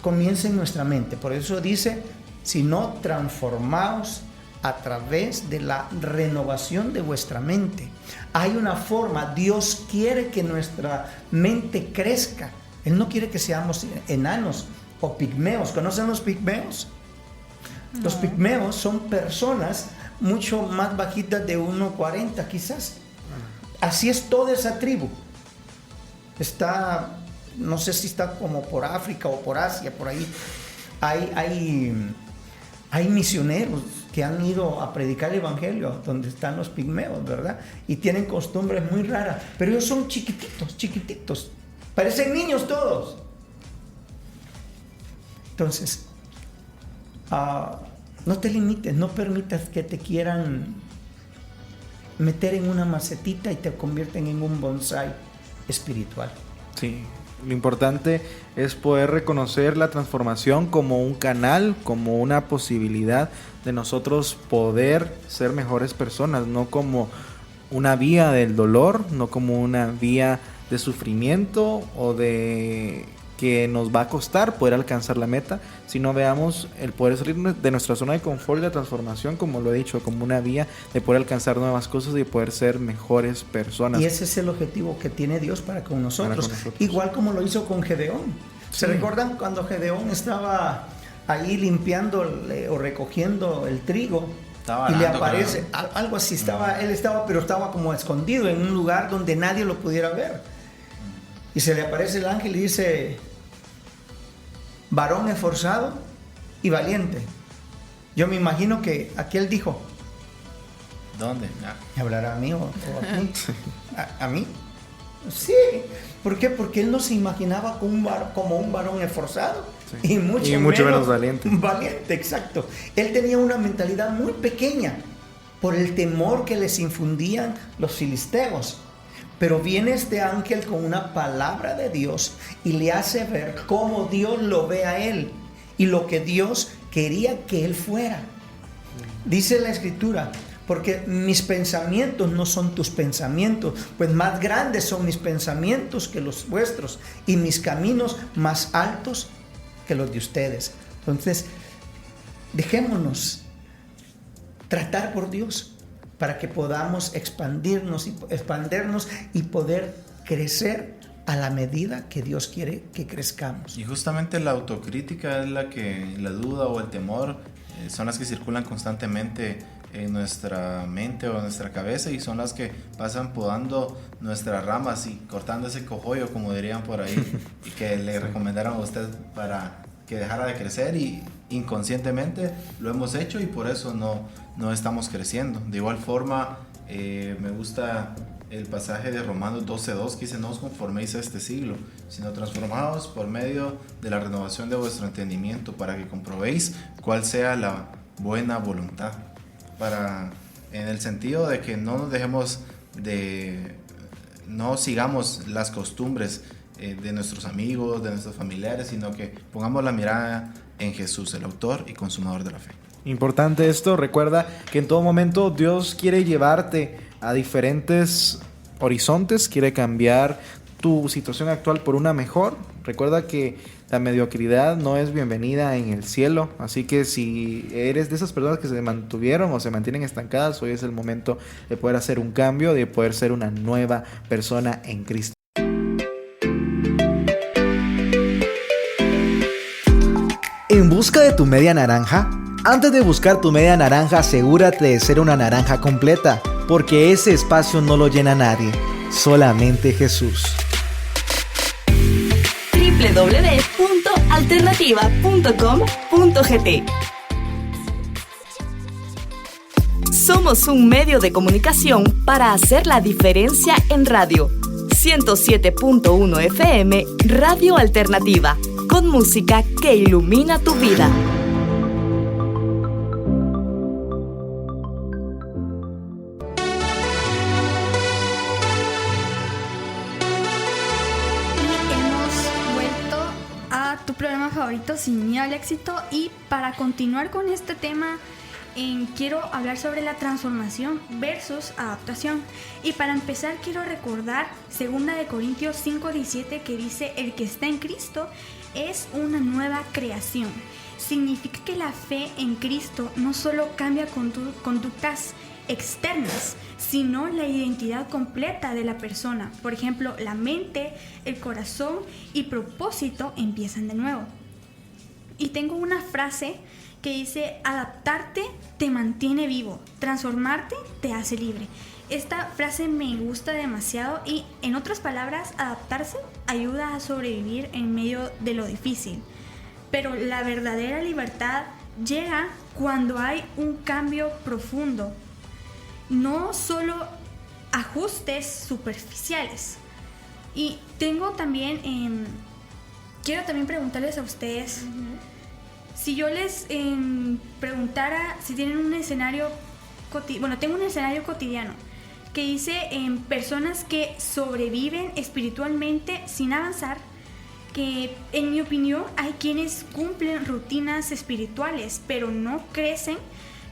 comienza en nuestra mente. Por eso dice, si no transformaos a través de la renovación de vuestra mente. Hay una forma, Dios quiere que nuestra mente crezca. Él no quiere que seamos enanos o pigmeos. ¿Conocen los pigmeos? No. Los pigmeos son personas mucho más bajitas de 1,40 quizás. Así es toda esa tribu. Está, no sé si está como por África o por Asia, por ahí. Hay misioneros que han ido a predicar el evangelio donde están los pigmeos, ¿verdad? Y tienen costumbres muy raras, pero ellos son chiquititos, parecen niños todos. Entonces, no te limites, no permitas que te quieran meter en una macetita y te convierten en un bonsái espiritual. Sí, lo importante es poder reconocer la transformación como un canal, como una posibilidad de nosotros poder ser mejores personas, no como una vía del dolor, no como una vía de sufrimiento o de que nos va a costar poder alcanzar la meta, sino veamos el poder salir de nuestra zona de confort y la transformación, como lo he dicho, como una vía de poder alcanzar nuevas cosas y de poder ser mejores personas. Y ese es el objetivo que tiene Dios para con nosotros. Igual como lo hizo con Gedeón. Sí. ¿Se recuerdan cuando Gedeón estaba ahí limpiando o recogiendo el trigo? Y le aparece algo así, él estaba como escondido en un lugar donde nadie lo pudiera ver. Y se le aparece el ángel y dice: varón esforzado y valiente. Yo me imagino que aquel dijo: ¿dónde? ¿me hablará a mí o a mí? ¿A mí? Sí. ¿Por qué? Porque él no se imaginaba como un varón esforzado. Sí. Y mucho menos valiente. Valiente, exacto. Él tenía una mentalidad muy pequeña por el temor que les infundían los filisteos. Pero viene este ángel con una palabra de Dios y le hace ver cómo Dios lo ve a él y lo que Dios quería que él fuera. Dice la Escritura: porque mis pensamientos no son tus pensamientos, pues más grandes son mis pensamientos que los vuestros, y mis caminos más altos que los de ustedes. Entonces, dejémonos tratar por Dios para que podamos expandirnos y poder crecer a la medida que Dios quiere que crezcamos. Y justamente la autocrítica es la duda o el temor son las que circulan constantemente en nuestra mente o en nuestra cabeza, y son las que pasan podando nuestras ramas y cortando ese cogollo, como dirían por ahí, y que le recomendaron a usted para que dejara de crecer, y inconscientemente lo hemos hecho y por eso no estamos creciendo. De igual forma, me gusta el pasaje de Romanos 12:2 que dice: no os conforméis a este siglo, sino transformaos por medio de la renovación de vuestro entendimiento, para que comprobéis cuál sea la buena voluntad. En el sentido de que no nos dejemos no sigamos las costumbres de nuestros amigos, de nuestros familiares, sino que pongamos la mirada en Jesús, el autor y consumador de la fe. Importante esto, recuerda que en todo momento Dios quiere llevarte a diferentes horizontes, quiere cambiar tu situación actual por una mejor. Recuerda que la mediocridad no es bienvenida en el cielo, así que si eres de esas personas que se mantuvieron o se mantienen estancadas, hoy es el momento de poder hacer un cambio, de poder ser una nueva persona en Cristo. ¿En busca de tu media naranja? Antes de buscar tu media naranja, asegúrate de ser una naranja completa, porque ese espacio no lo llena nadie, solamente Jesús. www.alternativa.com.gt. Somos un medio de comunicación para hacer la diferencia en radio. 107.1 FM, Radio Alternativa, con música que ilumina tu vida. Programa favorito, Sin Miedo al Éxito, y para continuar con este tema quiero hablar sobre la transformación versus adaptación. Y para empezar quiero recordar 2 Corintios 5:17, que dice: el que está en Cristo es una nueva creación. Significa que la fe en Cristo no solo cambia conductas externas, sino la identidad completa de la persona. Por ejemplo, la mente, el corazón y propósito empiezan de nuevo. Y tengo una frase que dice: adaptarte te mantiene vivo, transformarte te hace libre. Esta frase me gusta demasiado y, en otras palabras, adaptarse ayuda a sobrevivir en medio de lo difícil. Pero la verdadera libertad llega cuando hay un cambio profundo, no solo ajustes superficiales. Y tengo también, quiero también preguntarles a ustedes, si yo les preguntara si tienen un escenario, tengo un escenario cotidiano que dice personas que sobreviven espiritualmente sin avanzar, que en mi opinión hay quienes cumplen rutinas espirituales, pero no crecen,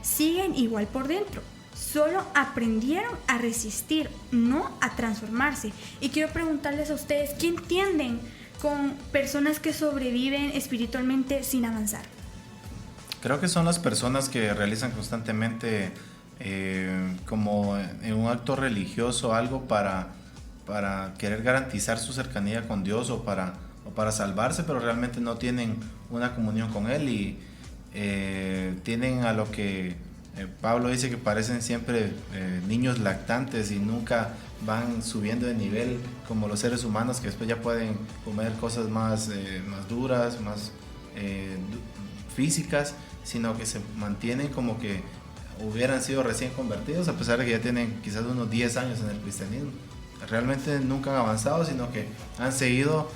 siguen igual por dentro. Solo aprendieron a resistir, no a transformarse. Y quiero preguntarles a ustedes, ¿qué entienden con personas que sobreviven espiritualmente sin avanzar? Creo que son las personas que realizan constantemente como en un acto religioso algo para querer garantizar su cercanía con Dios o para salvarse, pero realmente no tienen una comunión con Él y tienen a lo que Pablo dice que parecen siempre niños lactantes y nunca van subiendo de nivel como los seres humanos, que después ya pueden comer cosas más duras, más físicas, sino que se mantienen como que hubieran sido recién convertidos, a pesar de que ya tienen quizás unos 10 años en el cristianismo. Realmente nunca han avanzado, sino que han seguido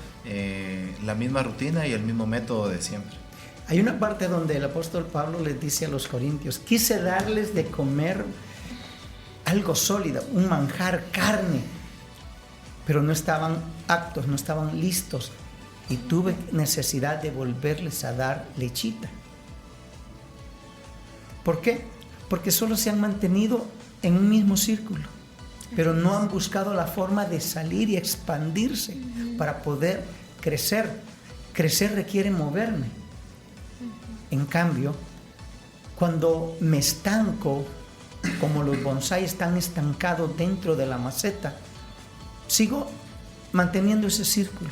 la misma rutina y el mismo método de siempre. Hay una parte donde el apóstol Pablo les dice a los corintios: quise darles de comer algo sólido, un manjar, carne, pero no estaban aptos, no estaban listos, y tuve necesidad de volverles a dar lechita. ¿Por qué? Porque solo se han mantenido en un mismo círculo, pero no han buscado la forma de salir y expandirse para poder crecer. Crecer requiere moverme. En cambio, cuando me estanco, como los bonsái están estancados dentro de la maceta, sigo manteniendo ese círculo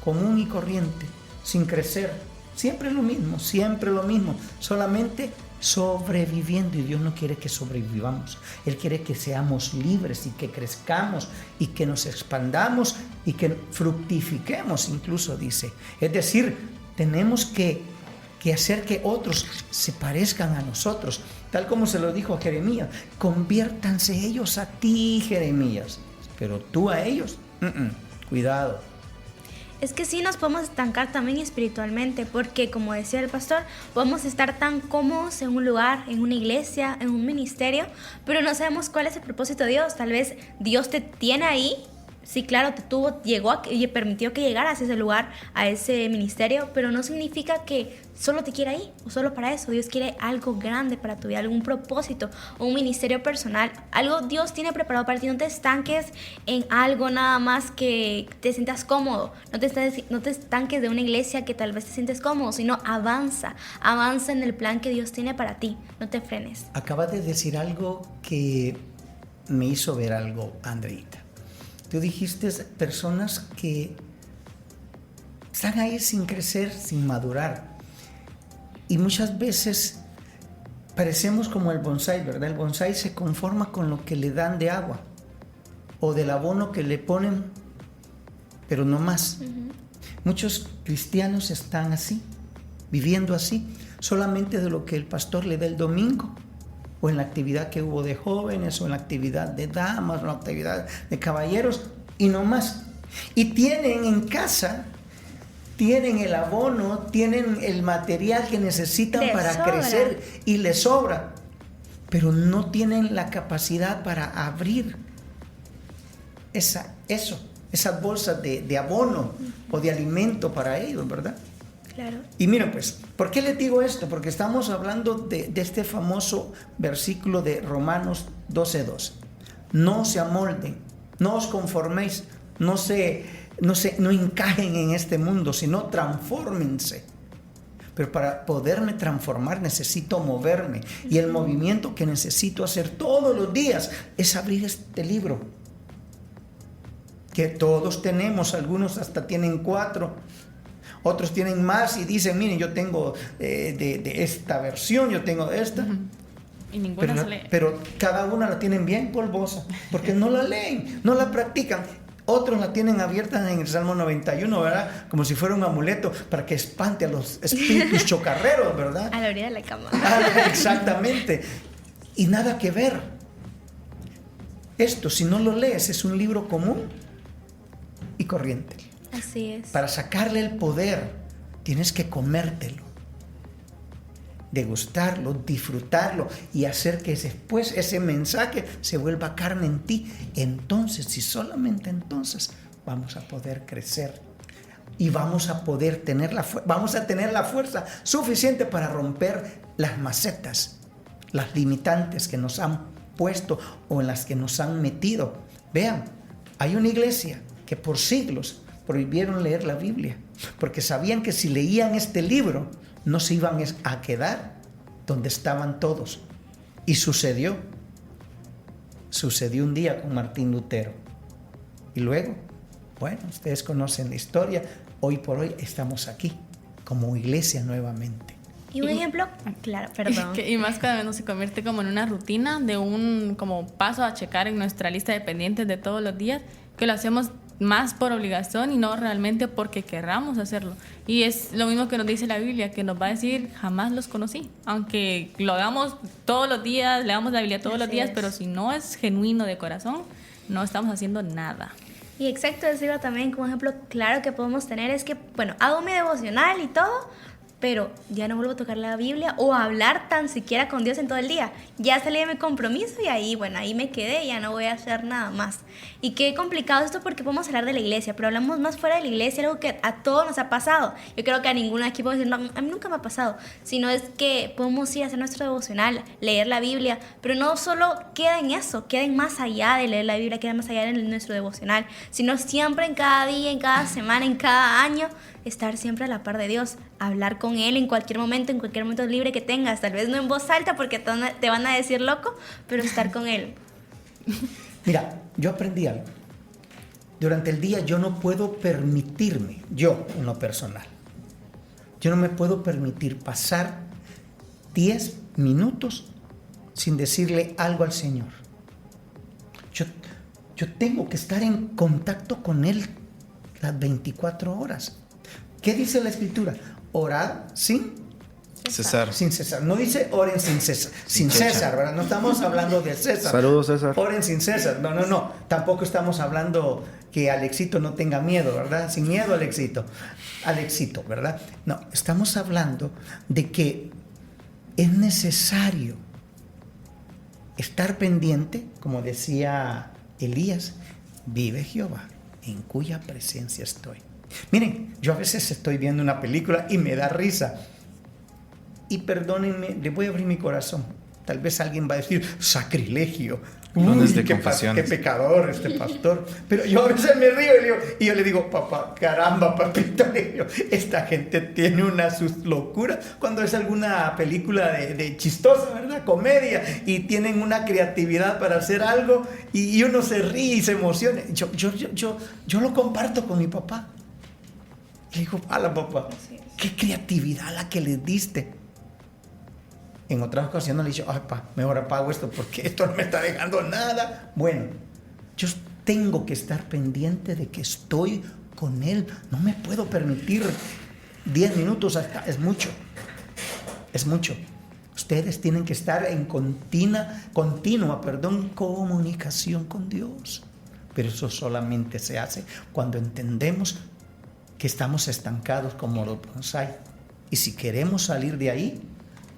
común y corriente, sin crecer. Siempre lo mismo, solamente sobreviviendo. Y Dios no quiere que sobrevivamos. Él quiere que seamos libres y que crezcamos y que nos expandamos y que fructifiquemos, incluso dice. Es decir, tenemos que hacer que otros se parezcan a nosotros, tal como se lo dijo a Jeremías: conviértanse ellos a ti, Jeremías, pero tú a ellos, cuidado. Es que sí nos podemos estancar también espiritualmente, porque como decía el pastor, podemos estar tan cómodos en un lugar, en una iglesia, en un ministerio, pero no sabemos cuál es el propósito de Dios. Tal vez Dios te tiene ahí. Sí, claro, y permitió que llegaras a ese lugar, a ese ministerio, pero no significa que solo te quiera ahí o solo para eso. Dios quiere algo grande para tu vida, algún propósito, un ministerio personal, algo Dios tiene preparado para ti. No te estanques en algo nada más que te sientas cómodo, no te estanques de una iglesia que tal vez te sientes cómodo, sino avanza en el plan que Dios tiene para ti, no te frenes. Acabas de decir algo que me hizo ver algo, Andreita. Tú dijiste personas que están ahí sin crecer, sin madurar. Y muchas veces parecemos como el bonsái, ¿verdad? El bonsái se conforma con lo que le dan de agua o del abono que le ponen, pero no más. Muchos cristianos están así, viviendo así, solamente de lo que el pastor le da el domingo, o en la actividad que hubo de jóvenes, o en la actividad de damas, o en la actividad de caballeros, y no más. Y tienen en casa, tienen el abono, tienen el material que necesitan para crecer, y les sobra, pero no tienen la capacidad para abrir esas bolsas de abono o de alimento para ellos, ¿verdad? Claro. Y miren, pues, ¿por qué les digo esto? Porque estamos hablando de este famoso versículo de Romanos 12:2. No se amolden, no os conforméis, no encajen en este mundo, sino transfórmense. Pero para poderme transformar necesito moverme. Y el movimiento que necesito hacer todos los días es abrir este libro. Que todos tenemos, algunos hasta tienen 4. Otros tienen más y dicen: miren, yo tengo de esta versión, yo tengo esta. Y ninguna se lee. Pero cada una la tienen bien polvosa, porque no la leen, no la practican. Otros la tienen abierta en el Salmo 91, ¿verdad? Como si fuera un amuleto para que espante a los espíritus chocarreros, ¿verdad? A la orilla de la cama. Exactamente. Y nada que ver. Esto, si no lo lees, es un libro común y corriente. Así es. Para sacarle el poder, tienes que comértelo, degustarlo, disfrutarlo y hacer que después ese mensaje se vuelva carne en ti. Entonces, y solamente entonces, vamos a poder crecer y vamos a poder tener la fuerza suficiente para romper las macetas, las limitantes que nos han puesto o en las que nos han metido. Vean, hay una iglesia que por siglos prohibieron leer la Biblia porque sabían que si leían este libro no se iban a quedar donde estaban todos. Y sucedió un día con Martín Lutero. Y luego, bueno, ustedes conocen la historia. Hoy por hoy estamos aquí como iglesia nuevamente. Y un ejemplo, claro, perdón. Y más cada vez se convierte como en una rutina de un como paso a checar en nuestra lista de pendientes de todos los días, que lo hacemos más por obligación y no realmente porque querramos hacerlo. Y es lo mismo que nos dice la Biblia, que nos va a decir, jamás los conocí. Aunque lo hagamos todos los días, leamos la Biblia todos los días, pero si no es genuino de corazón, no estamos haciendo nada. Y exacto, decirlo también como ejemplo claro que podemos tener es que, bueno, hago mi devocional y todo, pero ya no vuelvo a tocar la Biblia o a hablar tan siquiera con Dios en todo el día. Ya salí de mi compromiso y ahí, bueno, ahí me quedé, ya no voy a hacer nada más. Y qué complicado esto porque podemos hablar de la iglesia, pero hablamos más fuera de la iglesia, algo que a todos nos ha pasado. Yo creo que a ninguno aquí podemos decir, no, a mí nunca me ha pasado, sino es que podemos ir a hacer nuestro devocional, leer la Biblia, pero no solo queda en eso, queda en más allá de leer la Biblia, queda más allá de nuestro devocional, sino siempre en cada día, en cada semana, en cada año, estar siempre a la par de Dios, hablar con Él en cualquier momento libre que tengas, tal vez no en voz alta porque te van a decir loco, pero estar con Él. Mira, yo aprendí algo. Durante el día yo no puedo permitirme, yo en lo personal, yo no me puedo permitir pasar 10 minutos sin decirle algo al Señor. Yo tengo que estar en contacto con Él las 24 horas. ¿Qué dice la Escritura? Orad sin César. Sin César. No dice oren sin César. Sin César, ¿verdad? No estamos hablando de César. Saludos, César. Oren sin César. No. Tampoco estamos hablando que Alexito no tenga miedo, ¿verdad? Sin miedo, Alexito, ¿verdad? No, estamos hablando de que es necesario estar pendiente, como decía Elías, vive Jehová, en cuya presencia estoy. Miren, yo a veces estoy viendo una película y me da risa. Y perdónenme, le voy a abrir mi corazón. Tal vez alguien va a decir, sacrilegio. Qué pecador este pastor. Pero yo a veces me río y yo le digo, papá, caramba, papito. Esta gente tiene una sus locuras. Cuando es alguna película de chistosa, ¿verdad? Comedia. Y tienen una creatividad para hacer algo. Y uno se ríe y se emociona. Yo lo comparto con mi papá. Le digo, hala, papá, qué creatividad la que le diste. En otras ocasiones le he dicho, ay, papá, mejor apago esto porque esto no me está dejando nada. Bueno, yo tengo que estar pendiente de que estoy con Él. No me puedo permitir 10 minutos, hasta es mucho. Ustedes tienen que estar en continua comunicación con Dios. Pero eso solamente se hace cuando entendemos que estamos estancados como los bonsái. Y si queremos salir de ahí,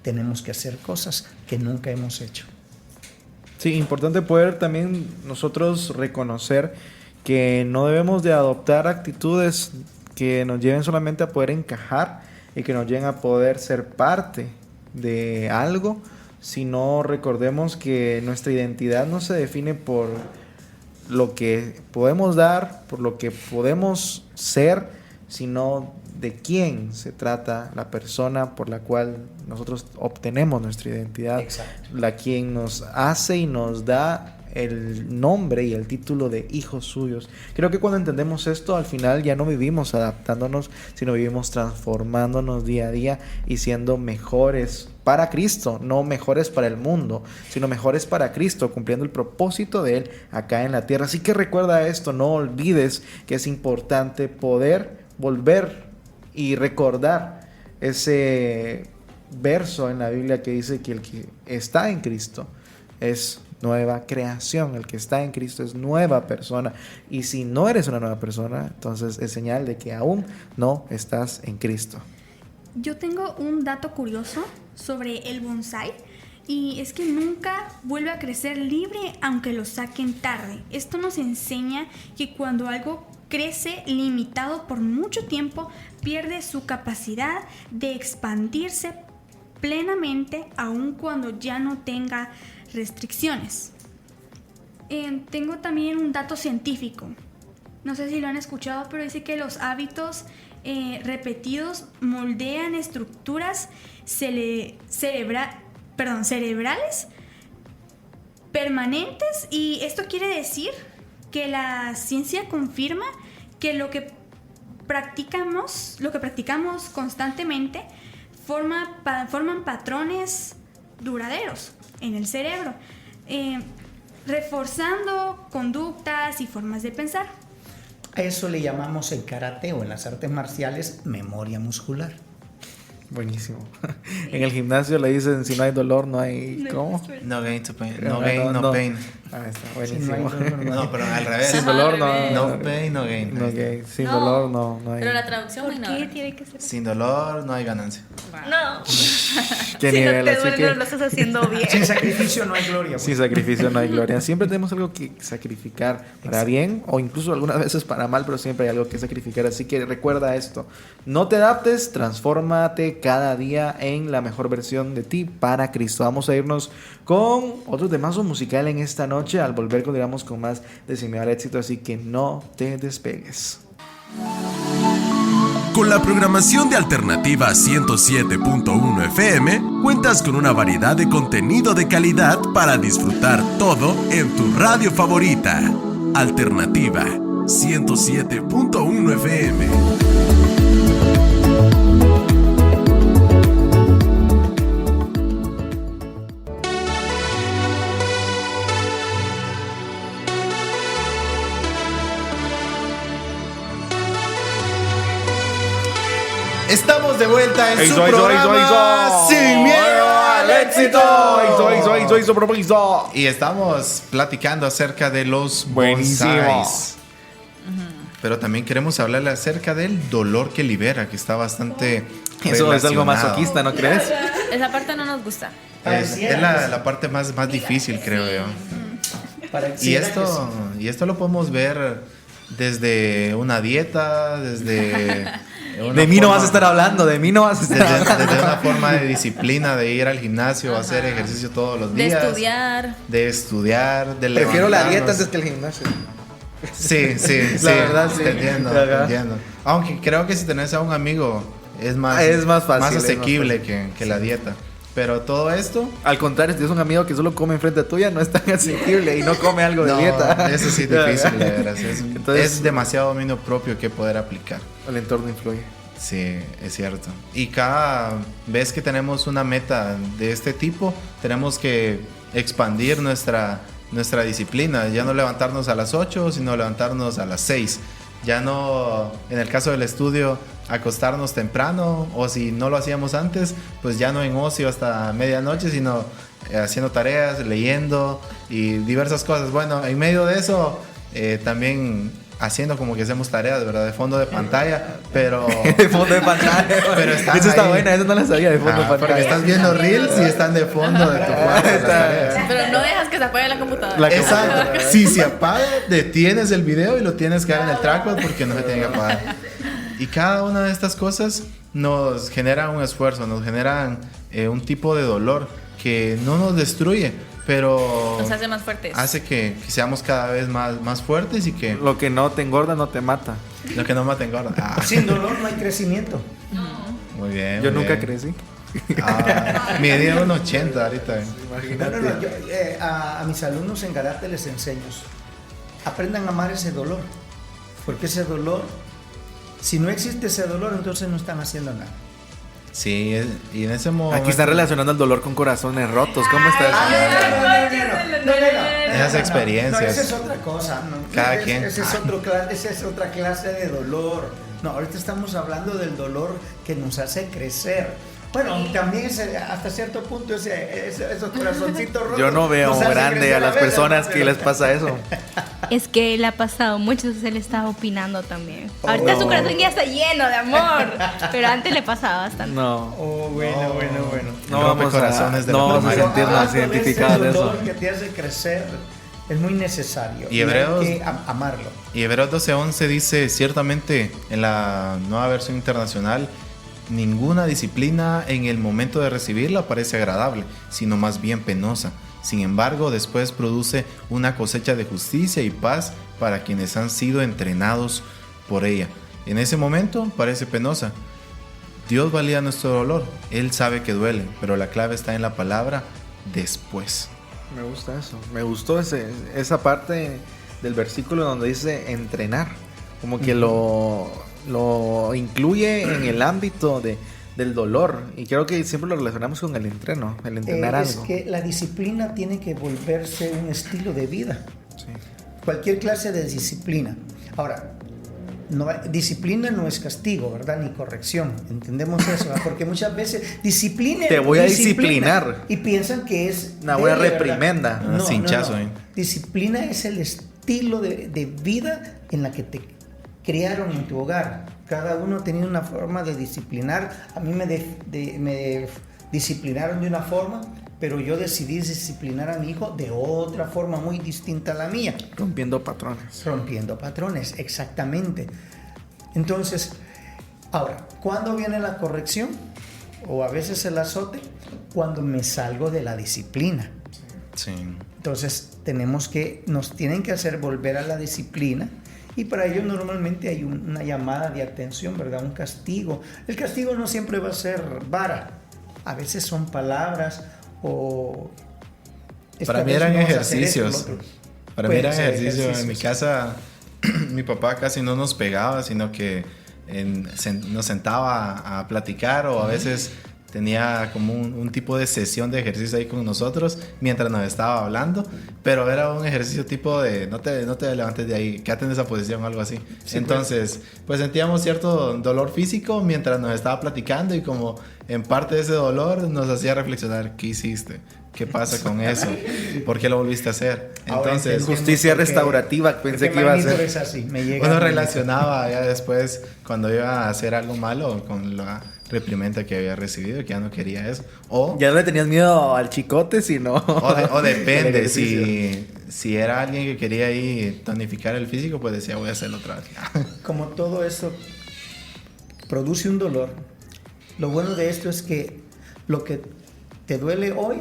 tenemos que hacer cosas que nunca hemos hecho. Sí, importante poder también nosotros reconocer que no debemos de adoptar actitudes que nos lleven solamente a poder encajar y que nos lleven a poder ser parte de algo, sino recordemos que nuestra identidad no se define por lo que podemos dar, por lo que podemos ser, sino de quién se trata la persona por la cual nosotros obtenemos nuestra identidad. Exacto. La quien nos hace y nos da el nombre y el título de hijos suyos. Creo que cuando entendemos esto, al final ya no vivimos adaptándonos, sino vivimos transformándonos día a día y siendo mejores para Cristo, no mejores para el mundo, sino mejores para Cristo, cumpliendo el propósito de Él acá en la tierra. Así que recuerda esto, no olvides que es importante poder volver y recordar ese verso en la Biblia que dice que el que está en Cristo es nueva creación, el que está en Cristo es nueva persona, y si no eres una nueva persona, entonces es señal de que aún no estás en Cristo. Yo tengo un dato curioso sobre el bonsái, y es que nunca vuelve a crecer libre aunque lo saquen tarde. Esto nos enseña que cuando algo crece limitado por mucho tiempo, pierde su capacidad de expandirse plenamente, aun cuando ya no tenga restricciones. Tengo también un dato científico. No sé si lo han escuchado, pero dice que los hábitos repetidos moldean estructuras cerebrales permanentes, y esto quiere decir que la ciencia confirma que lo que practicamos constantemente forman patrones duraderos en el cerebro, reforzando conductas y formas de pensar. A eso le llamamos en karate o en las artes marciales memoria muscular. Buenísimo. En el gimnasio le dicen, si no hay dolor, no hay... ¿Cómo? No gain to pain. No gain, no pain. Ah, está buenísimo. No, pero al revés. Sin dolor, no. No pain, no gain. No gain. Sin dolor, no hay... Pero la traducción ¿Por muy qué nada. tiene que ser? Sin dolor, no hay ganancia. No. ¿Qué Si nivel? no te Así duele, que- no lo estás haciendo bien. Sin sacrificio no hay gloria. Sin sacrificio no hay gloria. Siempre tenemos algo que sacrificar para bien, o incluso algunas veces para mal, pero siempre hay algo que sacrificar. Así que recuerda esto: no te adaptes, transfórmate cada día en la mejor versión de ti para Cristo. Vamos a irnos con otro temazo musical en esta noche. Al volver continuamos con más de Sin Miedo al Éxito, así que no te despegues. Con la programación de Alternativa 107.1 FM, cuentas con una variedad de contenido de calidad para disfrutar todo en tu radio favorita. Alternativa 107.1 FM. Estamos de vuelta en su Eso, programa Sin Miedo al Éxito. Eso. Y estamos platicando acerca de los Buenísimo. bonsáis. Pero también queremos hablarle acerca del dolor que libera, que está bastante Eso es algo relacionado. masoquista, ¿no crees? Esa parte no nos gusta. Es la parte más difícil, creo yo. Y esto lo podemos ver desde una dieta, desde... De mí no vas a estar hablando, de mí no vas a estar hablando. Desde una forma de disciplina, de ir al gimnasio, hacer ejercicio todos los De días. estudiar. De Prefiero la dieta levantarnos. antes que el gimnasio. Sí, La verdad, sí. Te entiendo, Ajá. te entiendo. Aunque creo que si tenés a un amigo es más fácil, más es más asequible fácil. que la dieta. Pero todo esto... Al contrario, si tienes un amigo que solo come enfrente tuya, no es tan asequible y no come algo de No, dieta. eso sí es difícil, de veras. Entonces, Es demasiado dominio propio que poder aplicar. el entorno influye. Sí, es cierto. Y cada vez que tenemos una meta de este tipo, tenemos que expandir nuestra disciplina. Ya no levantarnos a las 8, sino levantarnos a las 6. Ya no, en el caso del estudio, acostarnos temprano, o si no lo hacíamos antes, pues ya no en ocio hasta medianoche, sino haciendo tareas, leyendo y diversas cosas. Bueno, en medio de eso, también haciendo como que hacemos tareas, ¿verdad? De fondo de pantalla, pero... De fondo de pantalla. Pero están Eso está ahí. buena, eso no la sabía, de fondo de Porque pantalla. estás viendo reels y están de fondo de tu cuarto las tareas. Pero no dejas que se apague la computadora. Exacto. Si se apaga, detienes el video y lo tienes que dar en el trackpad porque no se tiene que apagar. Y cada una de estas cosas nos genera un esfuerzo, nos generan un tipo de dolor que no nos destruye, pero Nos hace más fuertes. hace que seamos cada vez más fuertes y que Lo que no te engorda no te mata. lo que no mate engorda. Ah, Sin dolor no hay crecimiento. muy bien. Yo muy nunca bien. crecí. Medía 1.80 ahorita. No, yo, a mis alumnos en karate les enseño, aprendan a amar ese dolor, porque ese dolor, si no existe ese dolor, entonces no están haciendo nada. Sí, y en ese momento... Aquí está relacionando el dolor con corazones rotos. ¿Cómo está eso? No. Esas experiencias. No, esa es otra cosa. ¿No? Cada quien. Esa es otra clase de dolor. No, ahorita estamos hablando del dolor que nos hace crecer. Bueno, también hasta cierto punto esos corazoncitos rotos. Yo no veo grande a las personas que les pasa eso. Es que le ha pasado mucho, entonces él está opinando también. Ahorita su corazón ya está lleno de amor, pero antes le pasaba bastante. No. Bueno. No vamos a sentirnos identificados de eso. El dolor que te hace crecer es muy necesario. Y Hebreos, hay que amarlo. Y Hebreos 12:11 dice, ciertamente en la nueva versión internacional, ninguna disciplina en el momento de recibirla parece agradable, sino más bien penosa. Sin embargo, después produce una cosecha de justicia y paz para quienes han sido entrenados por ella. En ese momento parece penosa. Dios valía nuestro dolor. Él sabe que duele, pero la clave está en la palabra después. Me gusta eso. Me gustó esa parte del versículo donde dice entrenar. Como que lo incluye en el ámbito del dolor. Y creo que siempre lo relacionamos con el entreno, el entrenar algo. Es que la disciplina tiene que volverse un estilo de vida. Sí. Cualquier clase de disciplina. Ahora, disciplina no es castigo, ¿verdad? Ni corrección. Entendemos eso, ¿verdad? Porque muchas veces te voy a disciplinar. Y piensan que es una buena reprimenda. No, cinchazo. Disciplina es el estilo de vida en la que te criaron en tu hogar. Cada uno tenía una forma de disciplinar. A mí me disciplinaron de una forma, pero yo decidí disciplinar a mi hijo de otra forma muy distinta a la mía. Rompiendo patrones. Rompiendo patrones, exactamente. Entonces, ahora, ¿cuándo viene la corrección? O a veces el azote, cuando me salgo de la disciplina. Sí. Entonces, nos tienen que hacer volver a la disciplina. Y para ello normalmente hay una llamada de atención, ¿verdad? Un castigo. El castigo no siempre va a ser vara. A veces son palabras o... Para mí eran ejercicios. Para mí eran ejercicios. En mi casa, mi papá casi no nos pegaba, sino que nos sentaba a platicar o a veces tenía como un tipo de sesión de ejercicio ahí con nosotros mientras nos estaba hablando, pero era un ejercicio tipo de no te levantes de ahí, quédate en esa posición o algo así. Sí, entonces pues sentíamos cierto dolor físico mientras nos estaba platicando y como en parte de ese dolor nos hacía reflexionar, ¿qué hiciste? ¿Qué pasa con eso? ¿Por qué lo volviste a hacer? Entonces, justicia restaurativa, pensé que iba a ser. Es así, uno relacionaba ya después cuando iba a hacer algo malo con la reprimenda que había recibido, que ya no quería eso. O ya no le tenías miedo al chicote, sino... O depende, si era alguien que quería ahí tonificar el físico, pues decía, voy a hacerlo otra vez. Como todo eso produce un dolor, lo bueno de esto es que lo que te duele hoy,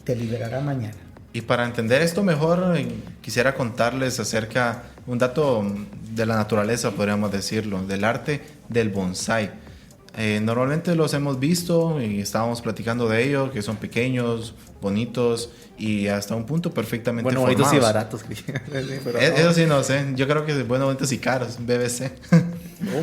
te liberará mañana. Y para entender esto mejor, quisiera contarles acerca un dato de la naturaleza, podríamos decirlo, del arte del bonsái. Normalmente los hemos visto y estábamos platicando de ellos, que son pequeños, bonitos y hasta un punto perfectamente formados. Bonitos y baratos. Eso sí no sé, yo creo que bonitos y caros, BBC.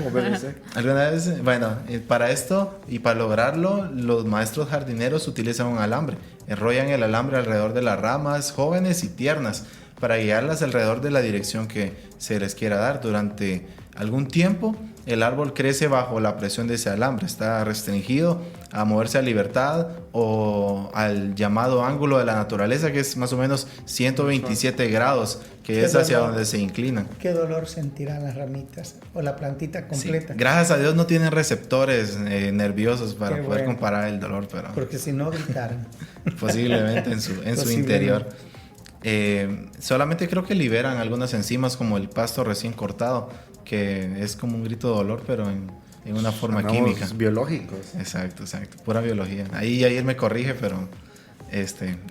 BBC. ¿Alguna vez? Bueno, para esto y para lograrlo, los maestros jardineros utilizan un alambre. Enrollan el alambre alrededor de las ramas jóvenes y tiernas para guiarlas alrededor de la dirección que se les quiera dar. Durante algún tiempo, el árbol crece bajo la presión de ese alambre. Está restringido a moverse a libertad o al llamado ángulo de la naturaleza, que es más o menos 127 grados, que es hacia donde se inclinan. ¿Qué dolor sentirán las ramitas o la plantita completa? Sí. Gracias a Dios no tienen receptores nerviosos para poder comparar el dolor, pero... Porque si no gritaran. Posiblemente en su interior. Solamente creo que liberan algunas enzimas como el pasto recién cortado, que es como un grito de dolor, pero en una forma química. Biológicos. Exacto, pura biología. Ahí él me corrige, pero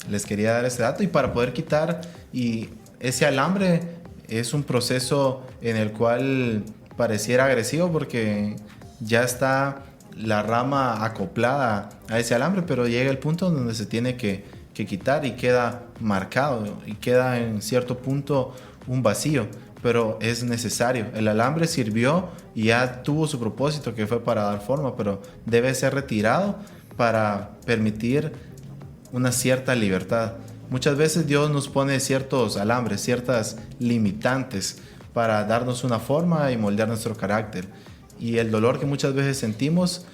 les quería dar este dato. Y para poder quitar ese alambre es un proceso en el cual pareciera agresivo porque ya está la rama acoplada a ese alambre, pero llega el punto donde se tiene que quitar y queda marcado y queda en cierto punto un vacío, pero es necesario. El alambre sirvió y ya tuvo su propósito, que fue para dar forma, pero debe ser retirado para permitir una cierta libertad. Muchas veces Dios nos pone ciertos alambres, ciertas limitantes para darnos una forma y moldear nuestro carácter. Y el dolor que muchas veces sentimos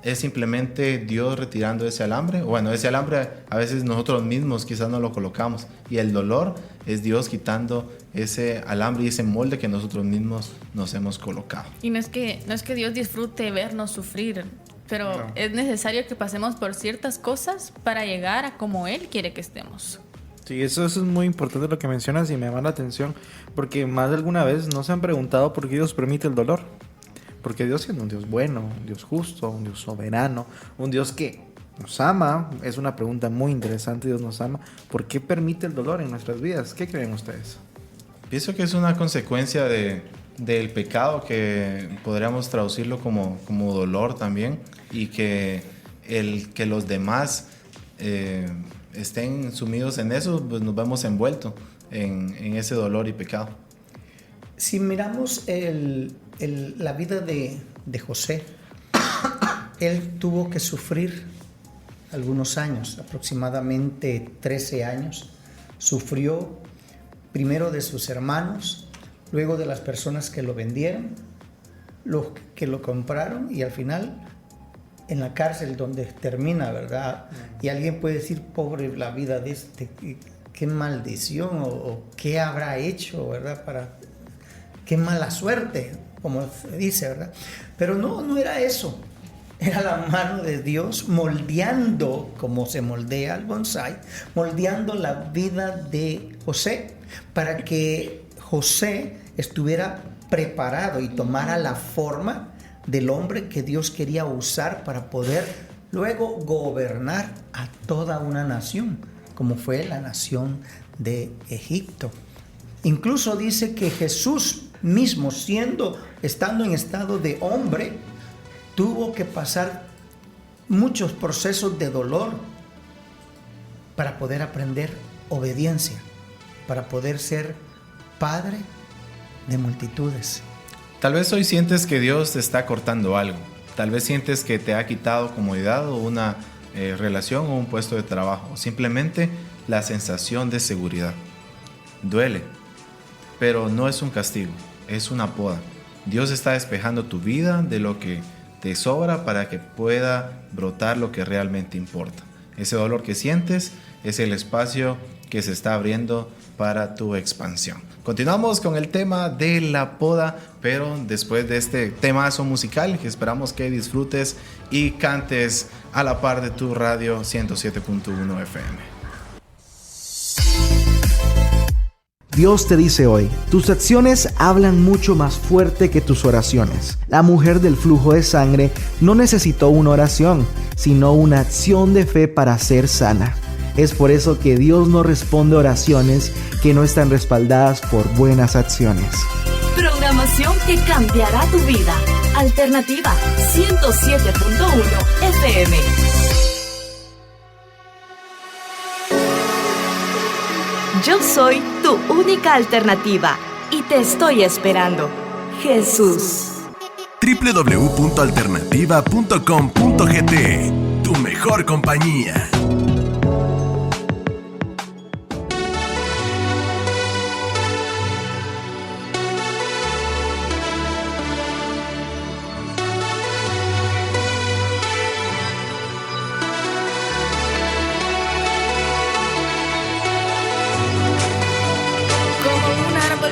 es simplemente Dios retirando ese alambre. Bueno, ese alambre a veces nosotros mismos quizás no lo colocamos. Y el dolor es Dios quitando ese alambre y ese molde que nosotros mismos nos hemos colocado. Y no es que Dios disfrute vernos sufrir, pero no. Es necesario que pasemos por ciertas cosas para llegar a como Él quiere que estemos. Sí, eso es muy importante lo que mencionas y me llama la atención, porque más de alguna vez no se han preguntado por qué Dios permite el dolor. Porque Dios es un Dios bueno, un Dios justo, un Dios soberano, un Dios que nos ama. Es una pregunta muy interesante. Dios nos ama. ¿Por qué permite el dolor en nuestras vidas? ¿Qué creen ustedes? Pienso que es una consecuencia del pecado, que podríamos traducirlo como dolor también, y que que los demás estén sumidos en eso, pues nos vemos envueltos en ese dolor y pecado. Si miramos la vida de José, él tuvo que sufrir algunos años, aproximadamente 13 años. Sufrió primero de sus hermanos, luego de las personas que lo vendieron, los que lo compraron, y al final en la cárcel donde termina, ¿verdad? Y alguien puede decir, pobre la vida de este, qué maldición o qué habrá hecho, ¿verdad? Qué mala suerte, como se dice, ¿verdad? Pero no era eso. Era la mano de Dios moldeando, como se moldea el bonsái, moldeando la vida de José, para que José estuviera preparado y tomara la forma del hombre que Dios quería usar para poder luego gobernar a toda una nación, como fue la nación de Egipto. Incluso dice que Jesús mismo, estando en estado de hombre, tuvo que pasar muchos procesos de dolor para poder aprender obediencia, para poder ser padre de multitudes. Tal vez hoy sientes que Dios te está cortando algo. Tal vez sientes que te ha quitado comodidad o una relación o un puesto de trabajo. O simplemente la sensación de seguridad. Duele, pero no es un castigo, es una poda. Dios está despejando tu vida de lo que te sobra para que pueda brotar lo que realmente importa. Ese dolor que sientes es el espacio que se está abriendo para tu expansión. Continuamos con el tema de la poda, pero después de este temazo musical que esperamos que disfrutes y cantes a la par de tu radio 107.1 FM. Dios te dice hoy, tus acciones hablan mucho más fuerte que tus oraciones. La mujer del flujo de sangre no necesitó una oración, sino una acción de fe para ser sana. Es por eso que Dios no responde oraciones que no están respaldadas por buenas acciones. Programación que cambiará tu vida. Alternativa 107.1 FM. Yo soy tu única alternativa y te estoy esperando. Jesús. www.alternativa.com.gt. Tu mejor compañía.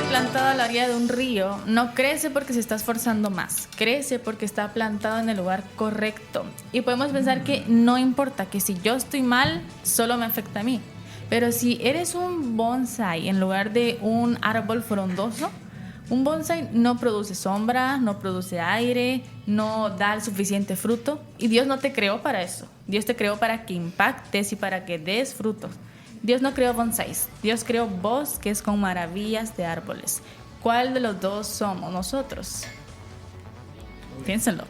Plantado a la orilla de un río no crece porque se está esforzando más, crece porque está plantado en el lugar correcto. Y podemos pensar que no importa, que si yo estoy mal solo me afecta a mí, pero si eres un bonsái en lugar de un árbol frondoso, un bonsái no produce sombra, no produce aire, no da el suficiente fruto, y Dios no te creó para eso. Dios te creó para que impactes y para que des frutos. Dios no creó bonsáis, Dios creó bosques con maravillas de árboles. ¿Cuál de los dos somos nosotros? Piénsenlo.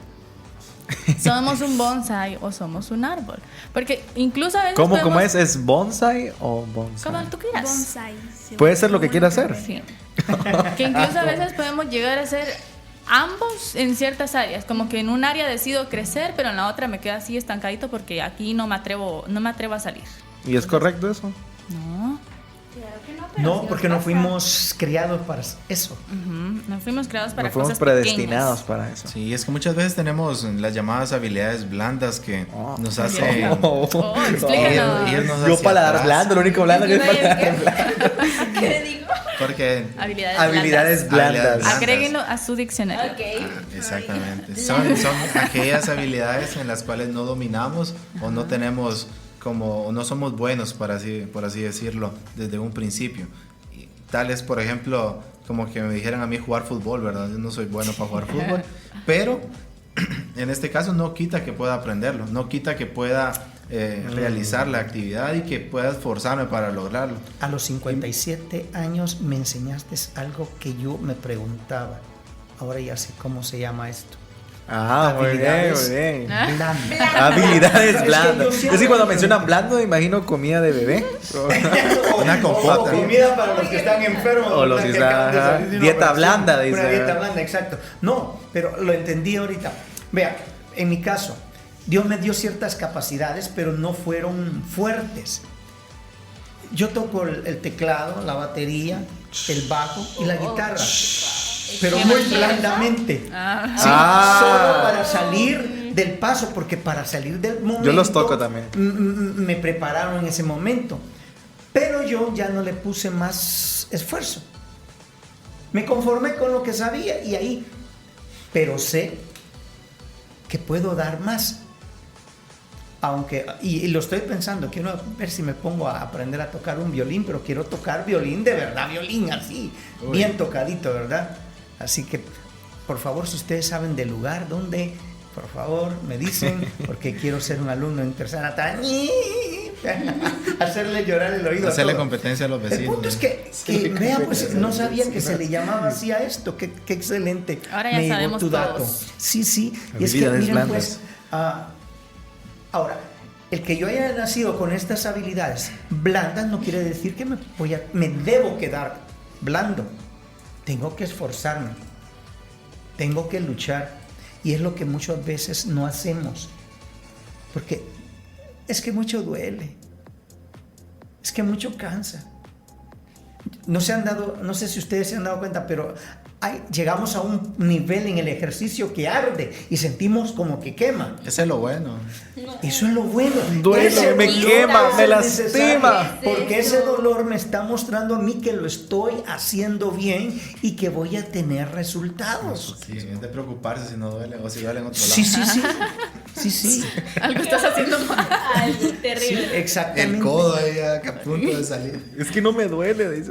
¿Somos un bonsai o somos un árbol? Porque incluso a veces ¿Cómo podemos- es? ¿Es bonsai o bonsai? Como tú quieras. Bonsai. sí, Puede ser lo que muy quiera bueno. hacer. Sí. Que incluso a veces podemos llegar a ser ambos en ciertas áreas. Como que en un área decido crecer, pero en la otra me quedo así estancadito porque aquí no me atrevo a salir. ¿Y es correcto eso? No. No, porque no fuimos criados para eso. No fuimos creados para No fuimos cosas predestinados pequeñas. para eso. Sí, es que muchas veces tenemos las llamadas habilidades blandas que nos hacen... Oh, explícanos. irnos Yo hacia paladar atrás. blando, lo único blando que es paladar blando. ¿Qué le digo? Porque... Habilidades blandas. blandas. Agréguenlo a su diccionario. Exactamente. Son aquellas habilidades en las cuales no dominamos o no tenemos como, no somos buenos, por así decirlo, desde un principio. Y tales, por ejemplo, como que me dijeran a mí jugar fútbol, ¿verdad? Yo no soy bueno para jugar fútbol, pero en este caso no quita que pueda aprenderlo, no quita que pueda realizar la actividad y que pueda esforzarme para lograrlo. A los 57 años me enseñaste algo que yo me preguntaba. Ahora ya sé cómo se llama esto. Ah, muy bien, Habilidades muy bien. blandas. Habilidades Es que blandas. yo siempre Es que cuando me mencionan blando, me imagino comida de bebé. Una compota. O comida para los que están enfermos. O los que acaban de están- salir de una dieta operación. blanda, dice. Una dieta blanda, exacto. No, pero lo entendí ahorita. Vea, en mi caso, Dios me dio ciertas capacidades, pero no fueron fuertes. Yo toco el teclado, la batería, el bajo y la guitarra. Pero ¿Qué muy más? blandamente. Sí, Ah. solo para salir del paso, porque para salir del momento... Yo los toco también. Me prepararon en ese momento. Pero yo ya no le puse más esfuerzo. Me conformé con lo que sabía y ahí. Pero sé que puedo dar más. Aunque, y lo estoy pensando, quiero ver si me pongo a aprender a tocar un violín, pero quiero tocar violín de verdad, violín así, bien tocadito, ¿verdad? Así que, por favor, si ustedes saben del lugar donde, por favor, me dicen, porque quiero ser un alumno en tercera tarde, hacerle llorar el oído. Hacerle a todo. competencia a los vecinos. El punto es que vea, pues no sabía que se le llamaba así a esto, qué excelente. Ahora ya me llegó sabemos tu dato. todos. Sí, sí, y es que Habilidades miren blandas. pues, ahora, el que yo haya nacido con estas habilidades blandas no quiere decir que me debo quedar blando. Tengo que esforzarme, tengo que luchar, y es lo que muchas veces no hacemos, porque es que mucho duele, es que mucho cansa. No sé si ustedes se han dado cuenta, pero llegamos a un nivel en el ejercicio que arde y sentimos como que quema. Ese es lo bueno. Eso es lo bueno. Duele, Ese me dolor quema, es me necesario, lastima. Porque ese dolor me está mostrando a mí que lo estoy haciendo bien y que voy a tener resultados. Sí, es de preocuparse si no duele o si duele en otro lado. Sí, sí, sí. Sí, sí. Algo estás haciendo mal. Algo Sí, terrible. exactamente. El codo ahí a punto de salir. Es que no me duele, dice.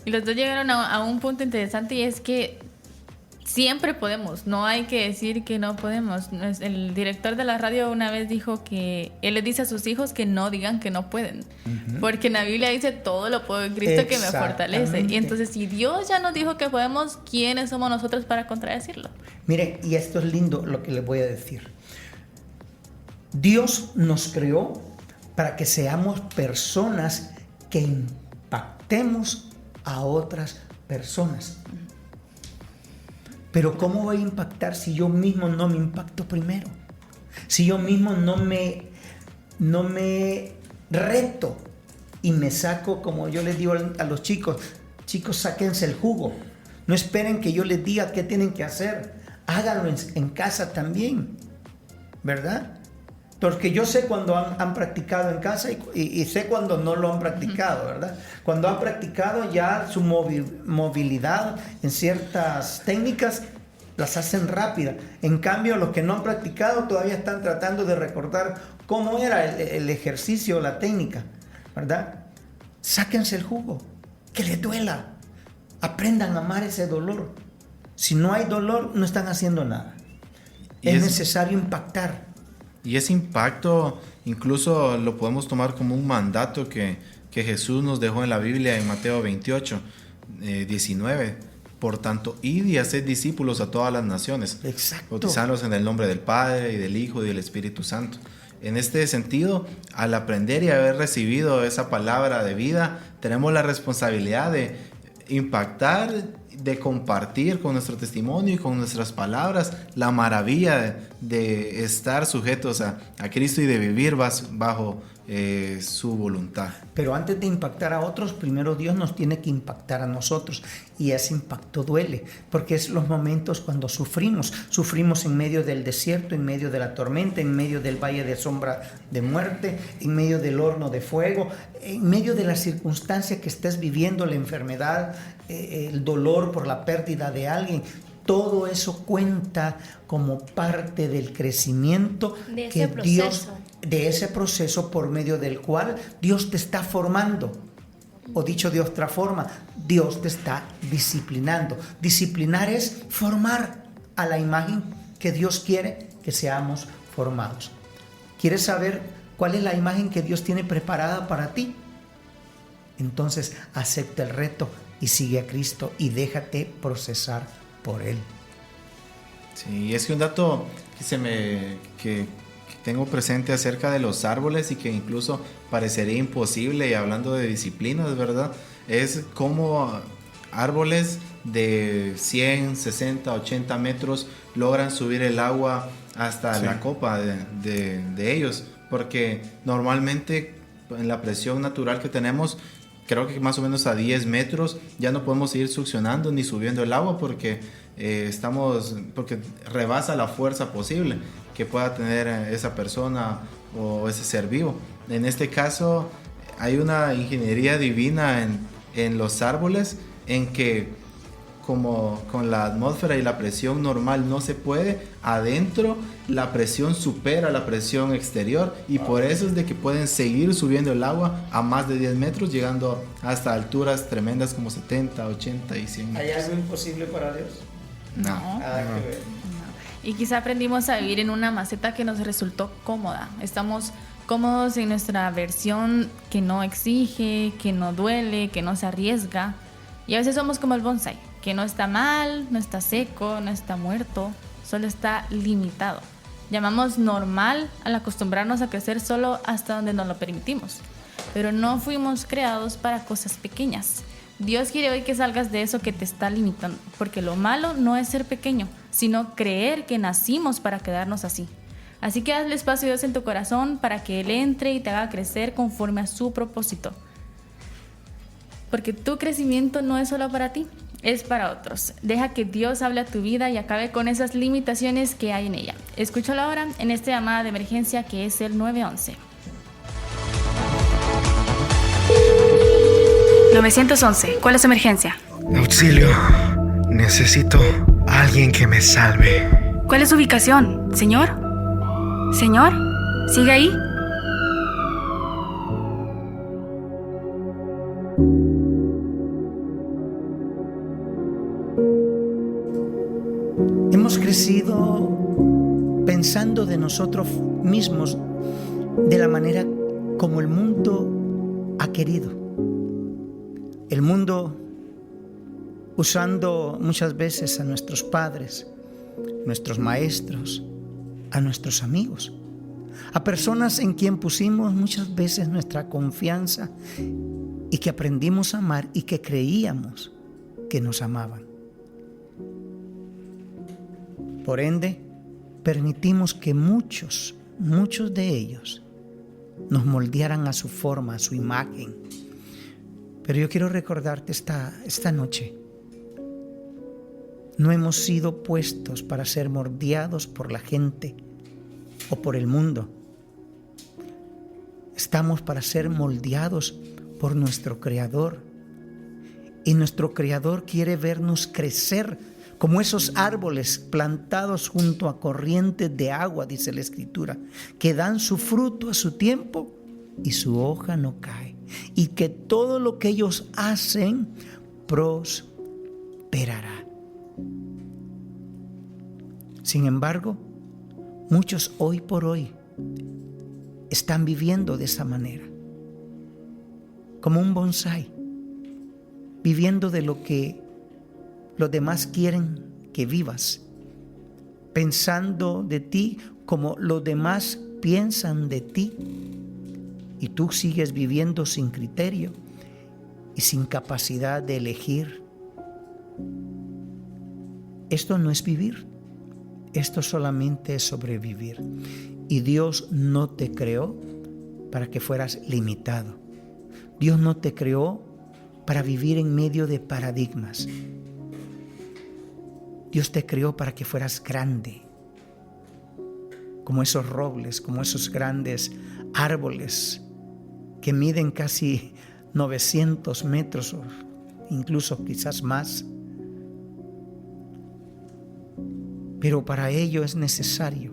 Y los dos llegaron a un punto interesante y es que siempre podemos, no hay que decir que no podemos. El director de la radio una vez dijo que él les dice a sus hijos que no digan que no pueden, porque en la Biblia dice todo lo puedo en Cristo que me fortalece. Exactamente. Y entonces si Dios ya nos dijo que podemos, ¿quiénes somos nosotros para contradecirlo? Miren, y esto es lindo lo que les voy a decir. Dios nos creó para que seamos personas que impactemos a otras personas. Pero ¿cómo voy a impactar si yo mismo no me impacto primero? Si yo mismo no me reto y me saco, como yo les digo a los chicos, sáquense el jugo. No esperen que yo les diga qué tienen que hacer. Háganlo en casa también, ¿verdad? Porque yo sé cuando han practicado en casa y sé cuando no lo han practicado, ¿verdad? Cuando han practicado ya su movilidad en ciertas técnicas las hacen rápida. En cambio, los que no han practicado todavía están tratando de recordar cómo era el ejercicio, la técnica, ¿verdad? Sáquense el jugo, que les duela. Aprendan a amar ese dolor. Si no hay dolor, no están haciendo nada. Es necesario impactar. Y ese impacto incluso lo podemos tomar como un mandato que Jesús nos dejó en la Biblia en Mateo 28, 19. por tanto, id y haced discípulos a todas las naciones, bautizándolos en el nombre del Padre y del Hijo y del Espíritu Santo. En este sentido, al aprender y haber recibido esa palabra de vida, tenemos la responsabilidad de impactar, de compartir con nuestro testimonio y con nuestras palabras la maravilla de estar sujetos a Cristo y de vivir bajo su voluntad. Pero antes de impactar a otros, primero Dios nos tiene que impactar a nosotros, y ese impacto duele, porque es los momentos cuando sufrimos en medio del desierto, en medio de la tormenta, en medio del valle de sombra de muerte, en medio del horno de fuego, en medio de la circunstancia que estés viviendo, la enfermedad, el dolor por la pérdida de alguien. Todo eso cuenta como parte del crecimiento de ese proceso. De ese proceso por medio del cual Dios te está formando. O dicho de otra forma, Dios te está disciplinando. Disciplinar es formar a la imagen que Dios quiere que seamos formados. ¿Quieres saber cuál es la imagen que Dios tiene preparada para ti? Entonces acepta el reto y sigue a Cristo y déjate procesar por Él. Sí, es que un dato que tengo presente acerca de los árboles y que incluso parecería imposible, y hablando de disciplinas, ¿verdad? Es como árboles de 100, 60, 80 metros logran subir el agua hasta la copa de ellos, porque normalmente en la presión natural que tenemos, creo que más o menos a 10 metros ya no podemos seguir succionando ni subiendo el agua porque porque rebasa la fuerza posible que pueda tener esa persona o ese ser vivo. En este caso hay una ingeniería divina en los árboles, en que como con la atmósfera y la presión normal no se puede, adentro la presión supera la presión exterior, y por eso es de que pueden seguir subiendo el agua a más de 10 metros, llegando hasta alturas tremendas como 70, 80 y 100 metros. ¿Hay algo imposible para Dios? No. Y quizá aprendimos a vivir en una maceta que nos resultó cómoda. Estamos cómodos en nuestra versión que no exige, que no duele, que no se arriesga. Y a veces somos como el bonsai, que no está mal, no está seco, no está muerto, solo está limitado. Llamamos normal al acostumbrarnos a crecer solo hasta donde nos lo permitimos. Pero no fuimos creados para cosas pequeñas. Dios quiere hoy que salgas de eso que te está limitando, porque lo malo no es ser pequeño, sino creer que nacimos para quedarnos así. Así que hazle espacio a Dios en tu corazón para que Él entre y te haga crecer conforme a su propósito. Porque tu crecimiento no es solo para ti, es para otros. Deja que Dios hable a tu vida y acabe con esas limitaciones que hay en ella. Escúchalo ahora en esta llamada de emergencia que es el 911. 911, ¿cuál es su emergencia? Auxilio, necesito a alguien que me salve. ¿Cuál es su ubicación, señor? ¿Señor? ¿Sigue ahí? Hemos crecido pensando de nosotros mismos de la manera como el mundo ha querido. El mundo usando muchas veces a nuestros padres, nuestros maestros, a nuestros amigos, a personas en quien pusimos muchas veces nuestra confianza y que aprendimos a amar y que creíamos que nos amaban. Por ende, permitimos que muchos de ellos nos moldearan a su forma, a su imagen. Pero yo quiero recordarte esta noche, no hemos sido puestos para ser moldeados por la gente o por el mundo. Estamos para ser moldeados por nuestro Creador. Y nuestro Creador quiere vernos crecer como esos árboles plantados junto a corrientes de agua, dice la Escritura, que dan su fruto a su tiempo y su hoja no cae. Y que todo lo que ellos hacen prosperará. Sin embargo, muchos hoy por hoy están viviendo de esa manera, como un bonsái, viviendo de lo que los demás quieren que vivas, pensando de ti como los demás piensan de ti, y tú sigues viviendo sin criterio y sin capacidad de elegir. Esto no es vivir, esto solamente es sobrevivir. Y Dios no te creó para que fueras limitado. Dios no te creó para vivir en medio de paradigmas. Dios te creó para que fueras grande, como esos robles, como esos grandes árboles que miden casi 900 metros o incluso quizás más. Pero para ello es necesario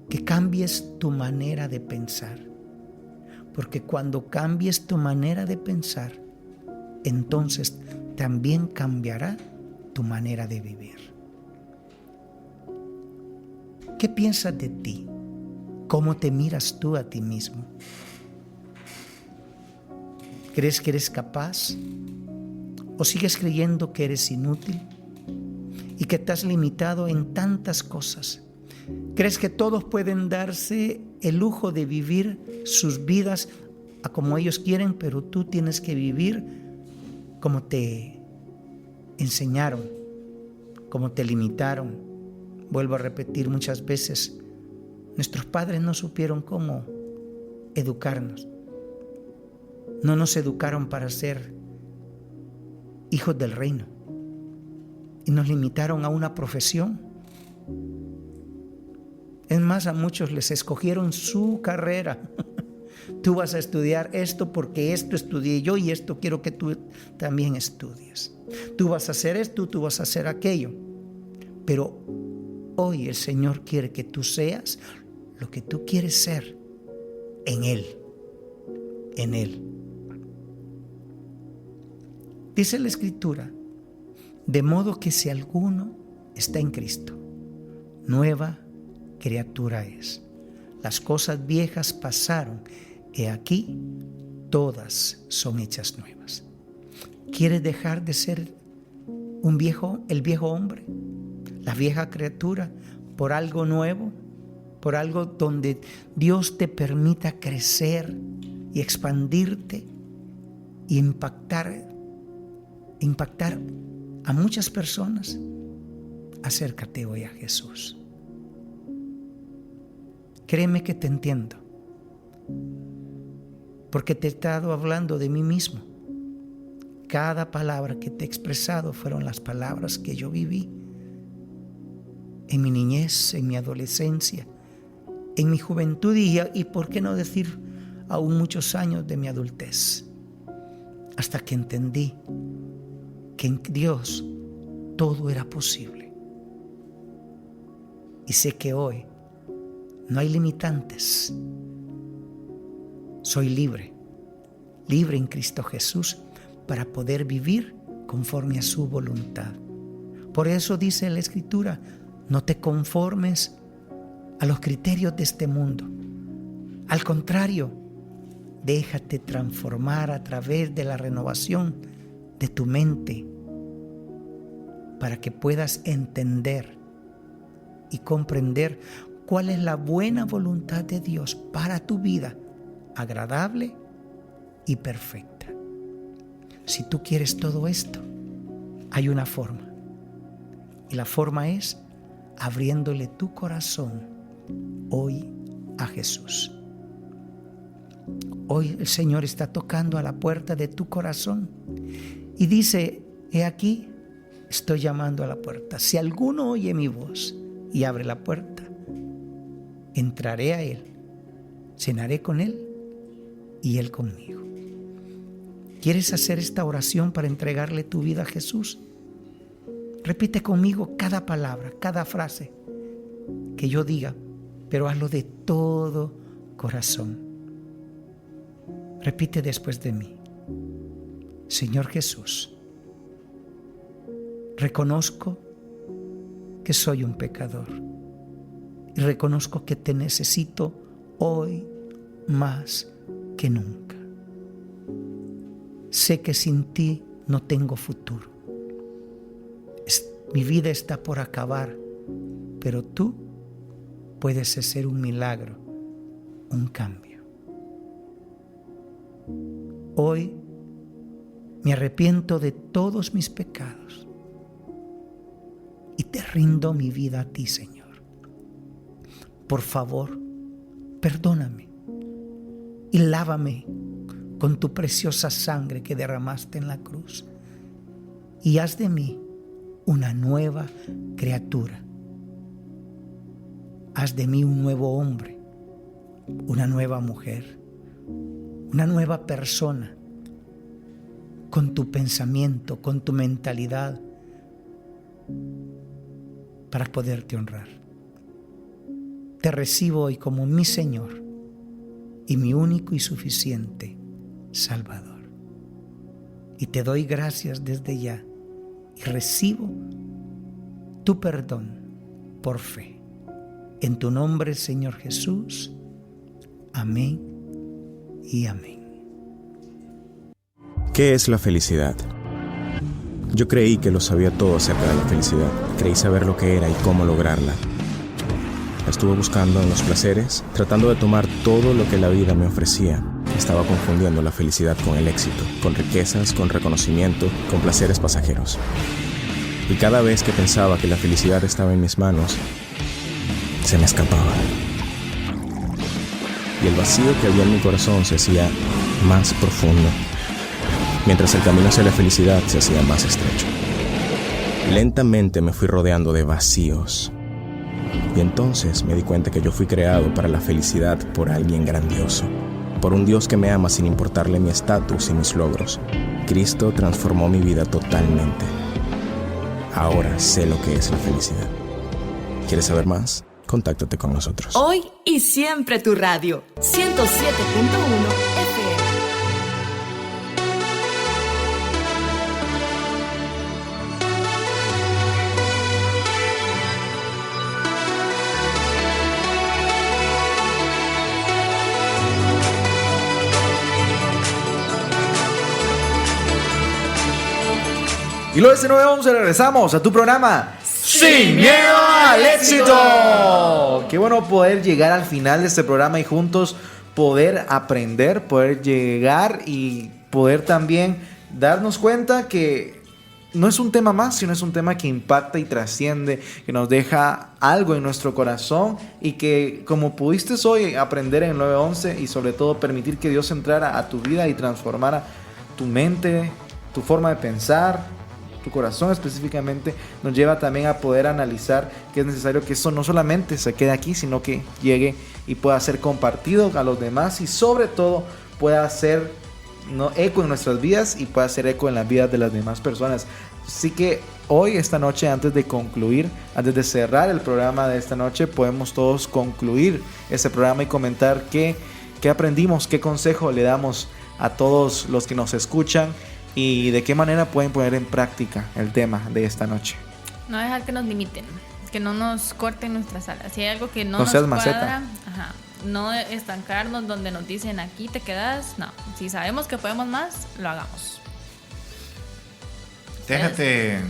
que cambies tu manera de pensar, porque cuando cambies tu manera de pensar, entonces también cambiará tu manera de vivir. ¿Qué piensas de ti? ¿Cómo te miras tú a ti mismo? ¿Crees que eres capaz? ¿O sigues creyendo que eres inútil y que estás limitado en tantas cosas? ¿Crees que todos pueden darse el lujo de vivir sus vidas a como ellos quieren, pero tú tienes que vivir como te enseñaron, como te limitaron? Vuelvo a repetir muchas veces, nuestros padres no supieron cómo educarnos. No nos educaron para ser hijos del reino y nos limitaron a una profesión. Es más, a muchos les escogieron su carrera. Tú vas a estudiar esto porque esto estudié yo y esto quiero que tú también estudies. Tú vas a hacer esto, tú vas a hacer aquello. Pero hoy el Señor quiere que tú seas lo que tú quieres ser en Él. En Él. Dice la Escritura, de modo que si alguno está en Cristo, nueva criatura es. Las cosas viejas pasaron, he aquí, todas son hechas nuevas. ¿Quieres dejar de ser el viejo hombre, la vieja criatura, por algo nuevo, por algo donde Dios te permita crecer y expandirte y impactar a muchas personas? Acércate hoy a Jesús. Créeme que te entiendo, porque te he estado hablando de mí mismo. Cada palabra que te he expresado fueron las palabras que yo viví en mi niñez, en mi adolescencia, en mi juventud y por qué no decir aún muchos años de mi adultez, hasta que entendí que en Dios todo era posible. Y sé que hoy no hay limitantes. Soy libre en Cristo Jesús para poder vivir conforme a su voluntad. Por eso dice la Escritura, no te conformes a los criterios de este mundo. Al contrario, déjate transformar a través de la renovación de tu mente para que puedas entender y comprender cuál es la buena voluntad de Dios para tu vida, agradable y perfecta. Si tú quieres todo esto, hay una forma. Y la forma es abriéndole tu corazón hoy a Jesús. Hoy el Señor está tocando a la puerta de tu corazón y dice, he aquí, estoy llamando a la puerta. Si alguno oye mi voz y abre la puerta, entraré a Él, cenaré con Él y Él conmigo. ¿Quieres hacer esta oración para entregarle tu vida a Jesús? Repite conmigo cada palabra, cada frase que yo diga, pero hazlo de todo corazón. Repite después de mí. Señor Jesús, reconozco que soy un pecador y reconozco que te necesito hoy más que nunca. Sé que sin ti no tengo futuro. Mi vida está por acabar, pero tú puedes hacer un milagro, un cambio. Hoy me arrepiento de todos mis pecados y te rindo mi vida a ti, Señor. Por favor, perdóname y lávame con tu preciosa sangre que derramaste en la cruz y haz de mí una nueva criatura. Haz de mí un nuevo hombre, una nueva mujer, una nueva persona, con tu pensamiento, con tu mentalidad, para poderte honrar. Te recibo hoy como mi Señor y mi único y suficiente Salvador. Y te doy gracias desde ya y recibo tu perdón por fe. En tu nombre, Señor Jesús. Amén y amén. ¿Qué es la felicidad? Yo creí que lo sabía todo acerca de la felicidad. Creí saber lo que era y cómo lograrla. La estuve buscando en los placeres, tratando de tomar todo lo que la vida me ofrecía. Estaba confundiendo la felicidad con el éxito, con riquezas, con reconocimiento, con placeres pasajeros. Y cada vez que pensaba que la felicidad estaba en mis manos, se me escapaba. Y el vacío que había en mi corazón se hacía más profundo, mientras el camino hacia la felicidad se hacía más estrecho. Lentamente me fui rodeando de vacíos. Y entonces me di cuenta que yo fui creado para la felicidad por alguien grandioso, por un Dios que me ama sin importarle mi estatus y mis logros. Cristo transformó mi vida totalmente. Ahora sé lo que es la felicidad. ¿Quieres saber más? Contáctate con nosotros. Hoy y siempre tu radio, 107.1 FM. Y luego de este 911 regresamos a tu programa Sin Miedo al Éxito. Qué bueno poder llegar al final de este programa y juntos poder aprender, poder llegar y poder también darnos cuenta que no es un tema más, sino es un tema que impacta y trasciende, que nos deja algo en nuestro corazón y que, como pudiste hoy aprender en el 911 y sobre todo permitir que Dios entrara a tu vida y transformara tu mente, tu forma de pensar, tu corazón específicamente, nos lleva también a poder analizar que es necesario que eso no solamente se quede aquí, sino que llegue y pueda ser compartido a los demás y sobre todo pueda hacer eco en nuestras vidas y pueda hacer eco en las vidas de las demás personas. Así que hoy, esta noche, antes de concluir, antes de cerrar el programa de esta noche, podemos todos concluir este programa y comentar qué aprendimos, qué consejo le damos a todos los que nos escuchan y de qué manera pueden poner en práctica el tema de esta noche. No dejar que nos limiten, que no nos corten nuestras alas. Si hay algo que no nos seas cuadra, no estancarnos donde nos dicen aquí te quedas. No, si sabemos que podemos más, lo hagamos. Déjate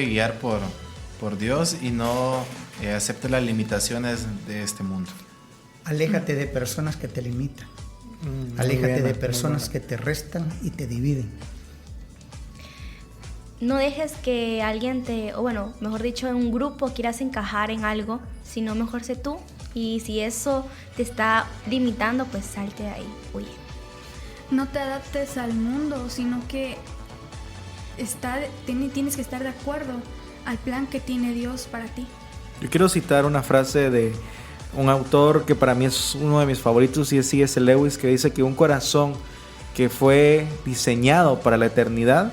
guiar por Dios y no acepte las limitaciones de este mundo. Aléjate de personas que te limitan. Aléjate de personas que te restan y te dividen. No dejes que alguien mejor dicho, en un grupo quieras encajar en algo, sino mejor sé tú. Y si eso te está limitando, pues salte de ahí, huye. No te adaptes al mundo, sino que tienes que estar de acuerdo al plan que tiene Dios para ti. Yo quiero citar una frase de un autor que para mí es uno de mis favoritos y es C.S. Lewis, que dice que un corazón que fue diseñado para la eternidad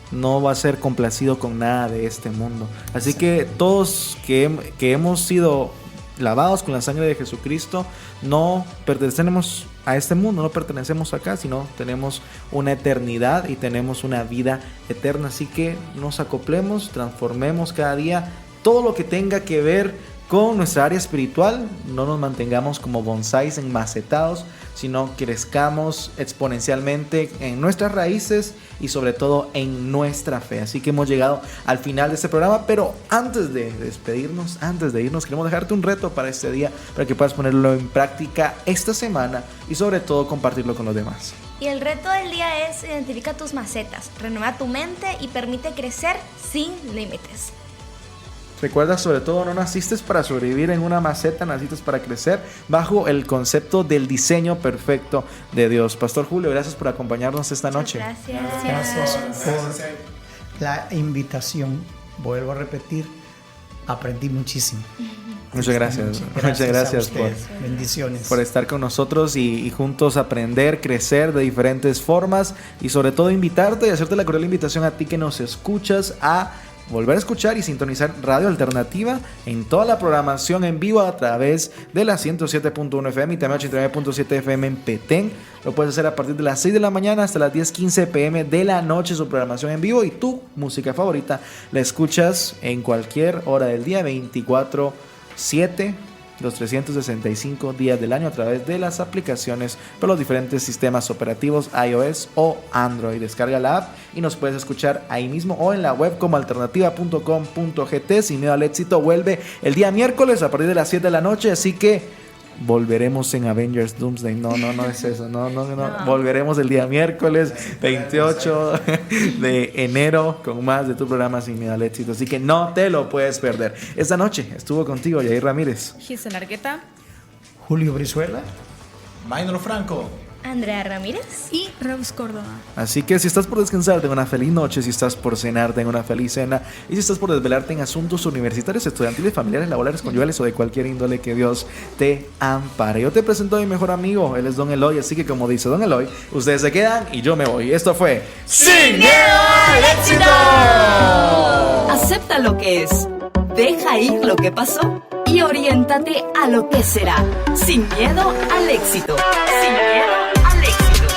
no va a ser complacido con nada de este mundo. Así que todos que hemos sido lavados con la sangre de Jesucristo, no pertenecemos a este mundo, no pertenecemos acá, sino tenemos una eternidad y tenemos una vida eterna. Así que nos acoplemos, transformemos cada día todo lo que tenga que ver con nuestra área espiritual. No nos mantengamos como bonsáis enmacetados, sino crezcamos exponencialmente en nuestras raíces y sobre todo en nuestra fe. Así que hemos llegado al final de este programa, pero antes de despedirnos, antes de irnos, queremos dejarte un reto para este día, para que puedas ponerlo en práctica esta semana y sobre todo compartirlo con los demás. Y el reto del día es: identifica tus macetas, renueva tu mente y permite crecer sin límites. Recuerda, sobre todo, no naciste para sobrevivir en una maceta, naciste para crecer bajo el concepto del diseño perfecto de Dios. Pastor Julio, gracias por acompañarnos esta noche. Gracias por la invitación. Vuelvo a repetir, aprendí muchísimo. Muchas gracias. Muchas gracias bendiciones por estar con nosotros y juntos aprender, crecer de diferentes formas y sobre todo invitarte y hacerte la cordial invitación a ti que nos escuchas a volver a escuchar y sintonizar Radio Alternativa en toda la programación en vivo a través de la 107.1 FM y también 89.7 FM en Petén. Lo puedes hacer a partir de las 6 de la mañana hasta las 10:15 PM de la noche, su programación en vivo, y tu música favorita la escuchas en cualquier hora del día, 24/7, los 365 días del año a través de las aplicaciones para los diferentes sistemas operativos iOS o Android. Descarga la app y nos puedes escuchar ahí mismo o en la web como alternativa.com.gt. Sin miedo al éxito vuelve el día miércoles a partir de las 7 de la noche, así que volveremos en Avengers Doomsday. No es eso. No. Volveremos el día miércoles 28 de enero con más de tu programa Sin Miedo al Éxito. Así que no te lo puedes perder. Esta noche estuvo contigo Yair Ramírez, Gisela Argueta, Julio Brizuela, Maynor Franco, Andrea Ramírez y Rose Córdoba. Así que si estás por descansar, ten una feliz noche. Si estás por cenar, ten una feliz cena. Y si estás por desvelarte en asuntos universitarios, estudiantiles, familiares, laborales, conyugales o de cualquier índole, que Dios te ampare. Yo te presento a mi mejor amigo, él es Don Eloy. Así que como dice Don Eloy, ustedes se quedan y yo me voy. Esto fue Sin Miedo al Éxito. Acepta lo que es, deja ir lo que pasó y oriéntate a lo que será. Sin miedo al éxito. Sin miedo al éxito.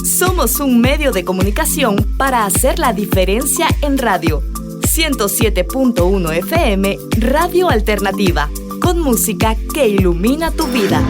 Somos un medio de comunicación para hacer la diferencia en radio. 107.1 FM, Radio Alternativa, con música que ilumina tu vida.